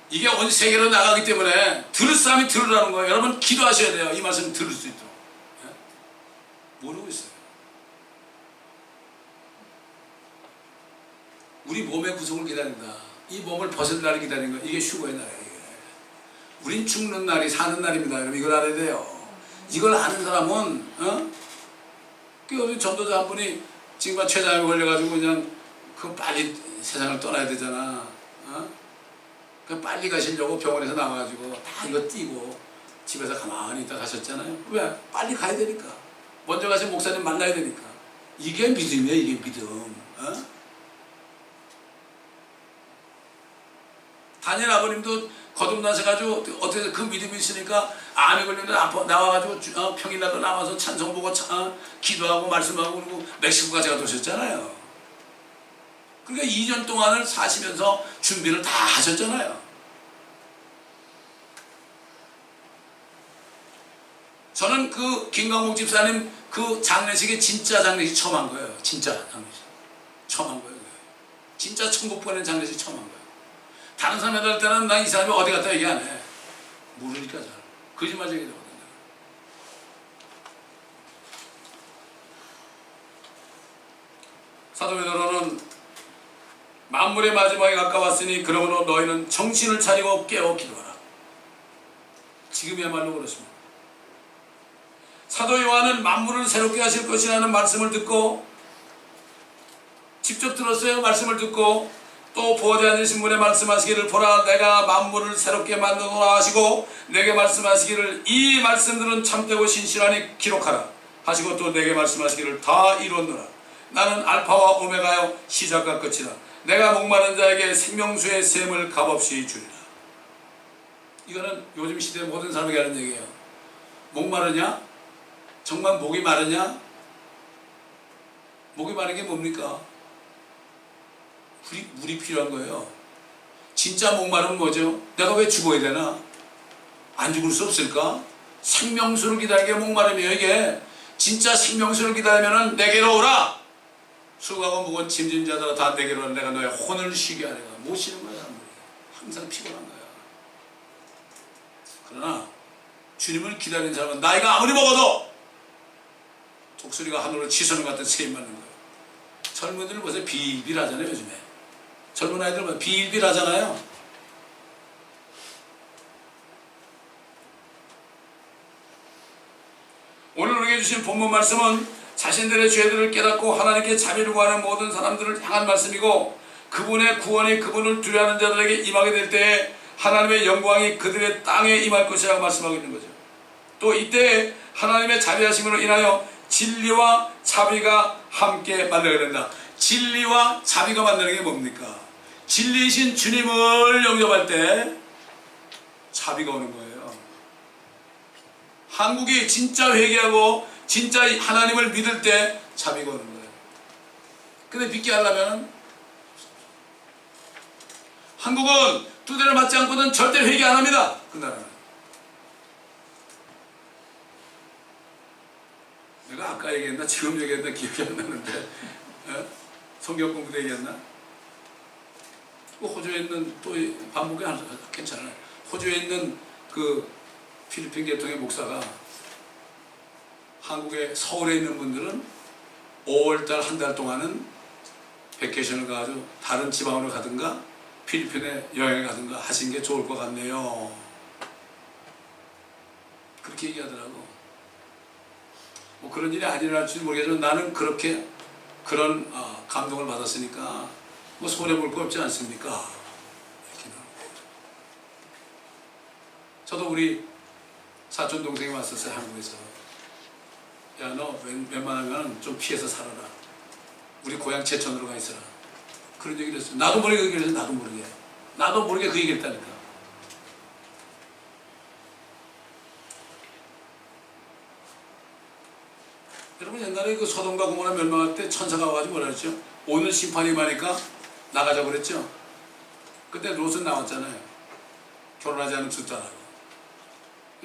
이게 온 세계로 나가기 때문에 들을 사람이 들으라는 거예요. 여러분 기도하셔야 돼요. 이 말씀 들을 수 있도록. 예? 모르고 있어요. 우리 몸의 구속을 기다린다. 이 몸을 벗을 날을 기다리는 거, 이게 휴거의 날이에요. 이게. 우린 죽는 날이 사는 날입니다. 여러분 이걸 알아야 돼요. 이걸 아는 사람은 그 전도자 한 분이 지금 췌장에 걸려가지고 그냥 그 빨리 세상을 떠나야 되잖아. 그 빨리 가시려고 병원에서 나와가지고 다 이거 띄고 집에서 가만히 있다 가셨잖아요. 왜? 빨리 가야 되니까. 먼저 가서 목사님 만나야 되니까. 이게 믿음이에요. 이게 믿음. 다니엘 아버님도 거듭나셔가지고 어떻게 그 믿음이 있으니까 암에 걸리는데 나와가지고 평일날도 나와서 찬송 보고 기도하고 말씀하고 그리고 멕시코까지 가서 오셨잖아요. 그러니까 2년 동안을 사시면서 준비를 다 하셨잖아요. 저는 그 김강복 집사님 그 장례식에 진짜 장례식 처음 한 거예요. 진짜 장례식 처음 한 거예요. 진짜 천국 보낸 장례식 처음 한 거예요. 다른 사람 해달 때는 난 이 사람이 어디 갔다 얘기 안 해. 모르니까 잘. 거짓말 얘기 되거든요. 사도 베드로는 만물의 마지막에 가까웠으니 그러므로 너희는 정신을 차리고 깨어 기도하라. 지금이야말로 그렇습니다. 사도 요한은 만물을 새롭게 하실 것이라는 말씀을 듣고 직접 들었어요. 말씀을 듣고 또 보좌에 앉으신 분의 말씀하시기를 보라 내가 만물을 새롭게 만드노라 하시고 내게 말씀하시기를 이 말씀들은 참되고 신실하니 기록하라 하시고 또 내게 말씀하시기를 다 이뤘노라. 나는 알파와 오메가요 시작과 끝이라. 내가 목마른 자에게 생명수의 샘을 값없이 주리라. 이거는 요즘 시대의 모든 사람에게 하는 얘기예요. 목마르냐? 정말 목이 마르냐? 목이 마른 게 뭡니까? 물이 필요한 거예요. 진짜 목마르면 뭐죠? 내가 왜 죽어야 되나? 안 죽을 수 없을까? 생명수를 기다리게 목마르며 이게 진짜 생명수를 기다리면 내게로 오라. 수고하고 무거운 짐진 자들아 다 내게로 오라. 내가 너의 혼을 쉬게 하리라. 못 쉬는 거야 사람들이. 항상 피곤한 거야. 그러나 주님을 기다리는 사람은 나이가 아무리 먹어도 독수리가 하늘로 치솟는 것 같은 세임 맞는 거예요. 젊은이들 보세요. 비일비일하잖아요 요즘에. 젊은 아이들 보면 비일비일하잖아요. 오늘 우리에게 주신 본문 말씀은 자신들의 죄들을 깨닫고 하나님께 자비를 구하는 모든 사람들을 향한 말씀이고 그분의 구원이 그분을 두려워하는 자들에게 임하게 될 때에 하나님의 영광이 그들의 땅에 임할 것이라고 말씀하고 있는 거죠. 또 이때 하나님의 자비하심으로 인하여 진리와 자비가 함께 만나게 된다. 진리와 자비가 만나는 게 뭡니까? 진리이신 주님을 영접할 때 자비가 오는 거예요. 한국이 진짜 회개하고 진짜 하나님을 믿을 때 자비가 오는 거예요. 근데 믿게 하려면 한국은 두대를 맞지 않고는 절대 회개 안 합니다. 그 나라는. 내가 아까 얘기했나? 지금 얘기했나? 기억이 안 나는데 성경 공부 때 얘기했나? 호주에 있는 또 반복이 괜찮아요. 호주에 있는 그 필리핀 계통의 목사가 한국에 서울에 있는 분들은 5월달 한 달 동안은 베케이션을 가가지고 다른 지방으로 가든가 필리핀에 여행을 가든가 하신 게 좋을 것 같네요. 그렇게 얘기하더라고. 뭐 그런 일이 안 일어날지 모르겠지만 나는 그렇게 그런 감동을 받았으니까 뭐 손해볼 거 없지 않습니까? 이렇게. 저도 우리 사촌 동생이 왔었어요. 한국에서. 야, 너 웬만하면 좀 피해서 살아라. 우리 고향 제천으로 가 있어라. 그런 얘기를 했어요. 나도 모르게 그 얘기를 했어요. 나도 모르게 그 얘기를 했다니까. 옛날에 그 소돔과 고모라 멸망할 때 천사가 와가지고 뭐라 그랬죠? 오늘 심판이 많으니까 나가자고 그랬죠? 그때 롯은 나왔잖아요. 결혼하지 않은 두 딸하고.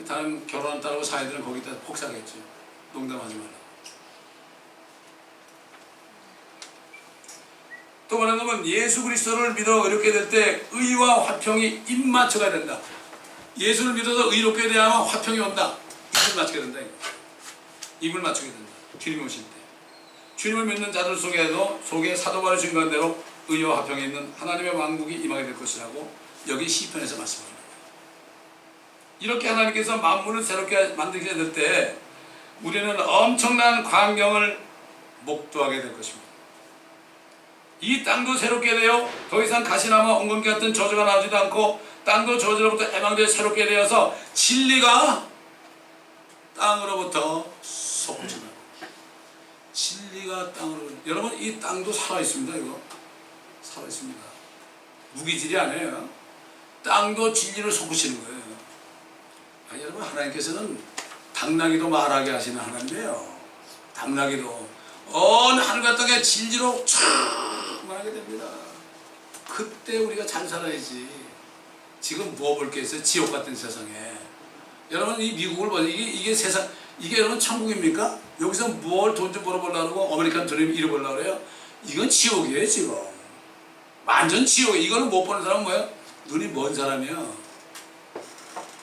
다른 결혼한 딸하고 사이들은 거기다 폭삭했죠. 농담하지 말라. 또 말하자면 예수 그리스도를 믿어 의롭게 될 때 의와 화평이 입맞춰야 된다. 예수를 믿어서 의롭게 되야만 화평이 온다. 입을 맞추게 된다. 입을 맞추게 된다. 주님 오실 때. 주님을 믿는 자들 속에 사도 바울이 증거한 대로 의와 화평이 있는 하나님의 왕국이 임하게 될 것이라고 여기 시편에서 말씀합니다. 이렇게 하나님께서 만물을 새롭게 만들게 될 때 우리는 엄청난 광경을 목도하게 될 것입니다. 이 땅도 새롭게 되어 더 이상 가시나무 엉겅퀴 같은 저주가 나오지도 않고 땅도 저주로부터 해방되어 새롭게 되어서 진리가 땅으로부터 솟구치는 진리가 땅으로. 여러분 이 땅도 살아있습니다. 이거 살아있습니다. 무기질이 아니에요. 땅도 진리를 솟구치는 거예요. 여러분 하나님께서는 당나귀도 말하게 하시는 하나님이에요. 당나귀도 어느 하늘과 땅에 진리로 충만하게 됩니다. 그때 우리가 잘 살아야지. 지금 뭐 볼 게 있어요? 지옥 같은 세상에. 여러분 이 미국을 보세요. 이게 세상, 이게 여러분 천국입니까? 여기서 뭘 돈 좀 벌어보려고 아메리칸 드림 잃어보려고 그래요? 이건 지옥이에요 지금. 완전 지옥이에요. 이거는 못 보는 사람은 뭐예요? 눈이 먼 사람이야.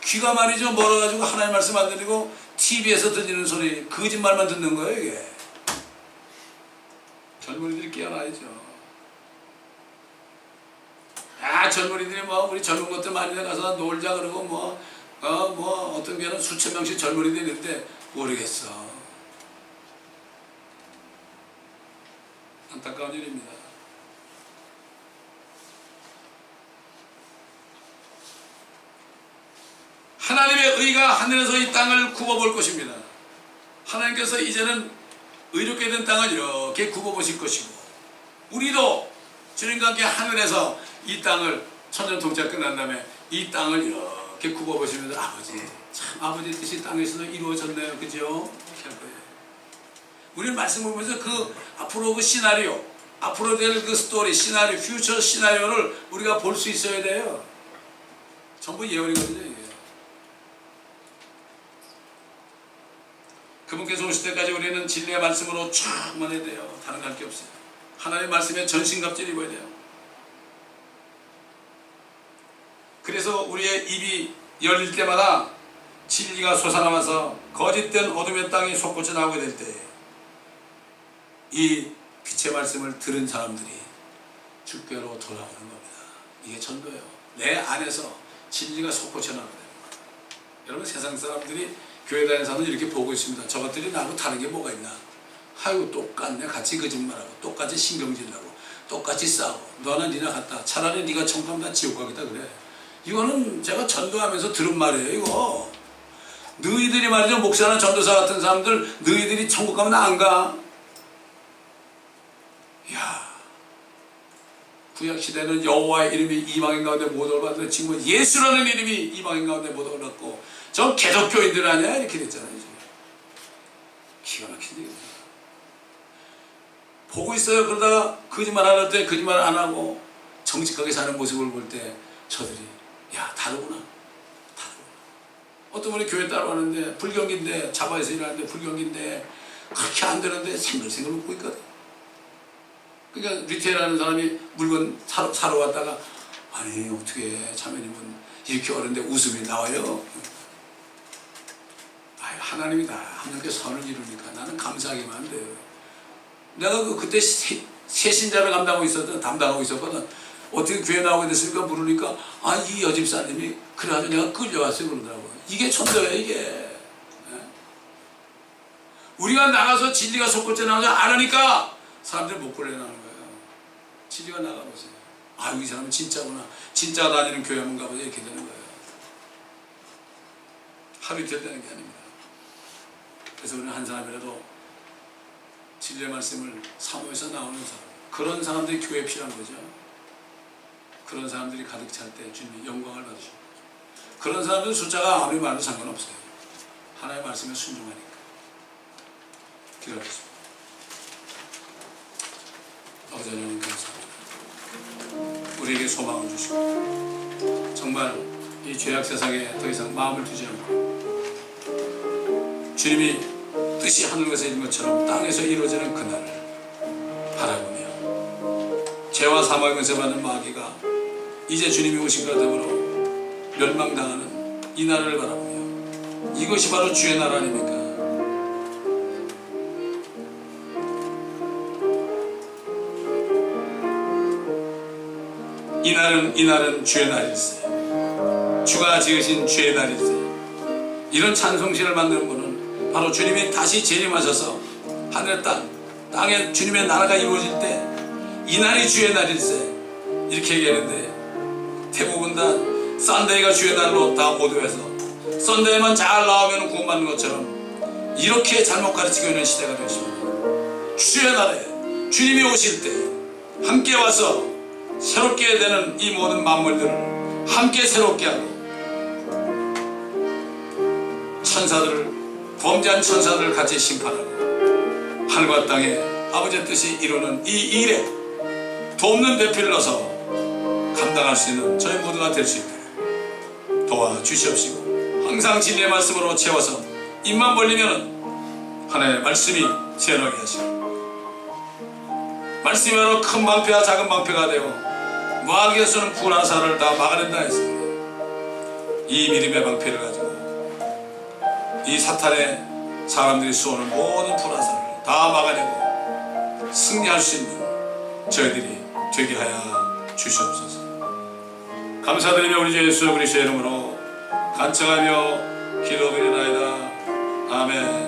귀가 말이죠 멀어가지고 하나님 말씀 안 들리고 TV에서 들리는 소리 거짓말만 듣는 거예요 이게. 젊은이들이 깨어나야죠. 젊은이들이 우리 젊은 것들 많이 가서 놀자 그러고 어떤 게는 수천 명씩 젊은이들이 있는데 모르겠어. 안타까운 일입니다. 하나님의 의가 하늘에서 이 땅을 굽어볼 것입니다. 하나님께서 이제는 의롭게 된 땅을 이렇게 굽어보실 것이고 우리도 주님과 함께 하늘에서 이 땅을 천년통치가 끝난 다음에 이 땅을 이렇게 굽어보시면서 아버지 참 아버지 뜻이 땅에서도 이루어졌네요. 그죠? 이렇게 할 거예요. 우리는 말씀을 보면서 그 앞으로 그 시나리오 앞으로 될 그 스토리 시나리오 퓨처 시나리오를 우리가 볼 수 있어야 돼요. 전부 예언이거든요. 이게. 그분께서 오실 때까지 우리는 진리의 말씀으로 충만해야 돼요. 다른 할 게 없어요. 하나님의 말씀에 전신갑주를 입어야 돼요. 그래서 우리의 입이 열릴 때마다 진리가 솟아나면서 거짓된 어둠의 땅이 솟구쳐 나오게 될 때 이 빛의 말씀을 들은 사람들이 주께로 돌아오는 겁니다. 이게 전도예요. 내 안에서 진리가 솟구쳐 나오게 됩니다. 여러분 세상 사람들이 교회 다니는 사람들 이렇게 보고 있습니다. 저것들이 나하고 다른 게 뭐가 있나? 아이고 똑같네. 같이 거짓말하고 똑같이 신경질나고 똑같이 싸우고 너나 니나 같다. 차라리 네가 천국하면 나 지옥 가겠다 그래. 이거는 제가 전도하면서 들은 말이에요. 이거 너희들이 말이죠 목사나 전도사 같은 사람들 너희들이 천국 가면 나 안 가. 야 구약시대는 여호와의 이름이 이방인 가운데 모독을 받는데 지금은 예수라는 이름이 이방인 가운데 모독을 받고 저 개독교인들 아니야? 이렇게 됐잖아요. 지금. 기가 막힌 얘기입니다. 보고 있어요. 그러다가 거짓말 안 할 때 거짓말 안 하고 정직하게 사는 모습을 볼 때 저들이 야 다르구나. 어떤 분이 교회 따라가는데 불경기인데 자바에서 일하는데 불경기인데 그렇게 안 되는데 생글생글 웃고 있거든. 그러니까 리테일하는 사람이 물건 사러 왔다가 아니 어떻게 자매님은 이렇게 어른데 웃음이 나와요. 하나님이다. 하나님께서 선을 이루니까 나는 감사하기만 돼요. 내가 그때 세신자를 담당하고 있었거든. 어떻게 교회 나오게 됐습니까? 물으니까 이 여집사님이 그래가지고 내가 끌려왔어요 그러더라고요. 이게 천도예요 이게. 우리가 나가서 진리가 솟구쳐 나오지 않으니까 사람들이 못 걸려 나오는 거예요. 진리가 나가보세요. 이 사람은 진짜구나. 진짜 다니는 교회 한번 가보자 이렇게 되는 거예요. 하루 이틀 되는 게 아닙니다. 그래서 우리는 한 사람이라도 진리의 말씀을 사모해서 나오는 사람, 그런 사람들이 교회에 필요한 거죠. 그런 사람들이 가득 찰 때 주님이 영광을 받으십니다. 그런 사람들은 숫자가 아무리 많아도 상관없어요. 하나님의 말씀에 순종하니까. 기도하겠습니다. 아버지 하나님 감사합니다. 우리에게 소망을 주시고 정말 이 죄악 세상에 더 이상 마음을 두지 않고 주님이 뜻이 하늘에서 이룬 것처럼 땅에서 이루어지는 그날을 바라보며 죄와 사망의 권세 받는 마귀가 이제 주님이 오신 것과 더불어 멸망당하는 이 날을 바라보며 이것이 바로 주의 나라 아닙니까? 이날은 주의 날일세. 주가 지으신 주의 날일세. 이런 찬송시를 만드는 분은 바로 주님이 다시 재림하셔서 하늘 땅에 주님의 나라가 이루어질 때 이날이 주의 날일세 이렇게 얘기하는데, 대부분 다 썬데이가 주의 날로 다 모두해서 썬데이만 잘 나오면 구원받는 것처럼 이렇게 잘못 가르치고 있는 시대가 되었습니다. 주의 날에 주님이 오실 때 함께 와서 새롭게 되는 이 모든 만물들을 함께 새롭게 하고 천사들을, 범죄한 천사들을 같이 심판하고 하늘과 땅에 아버지의 뜻이 이루는 이 일에 돕는 배필을 넣어서 감당할 수 있는 저희 모두가 될 수 있도록 도와주시옵시고, 항상 진리의 말씀으로 채워서 입만 벌리면 하나님의 말씀이 새어나게 하시고, 말씀이 바로 큰 방패와 작은 방패가 되어 마귀가 쏘는 불화살을 다 막아낸다 했습니다. 이 믿음의 방패를 가지고 이 사탄의 사람들이 쏘는 모든 불화살을 다 막아내고 승리할 수 있는 저희들이 되게 하여 주시옵소서. 감사드리며 우리 주 예수 그리스도의 이름으로 간청하며 기도드리나이다. 아멘.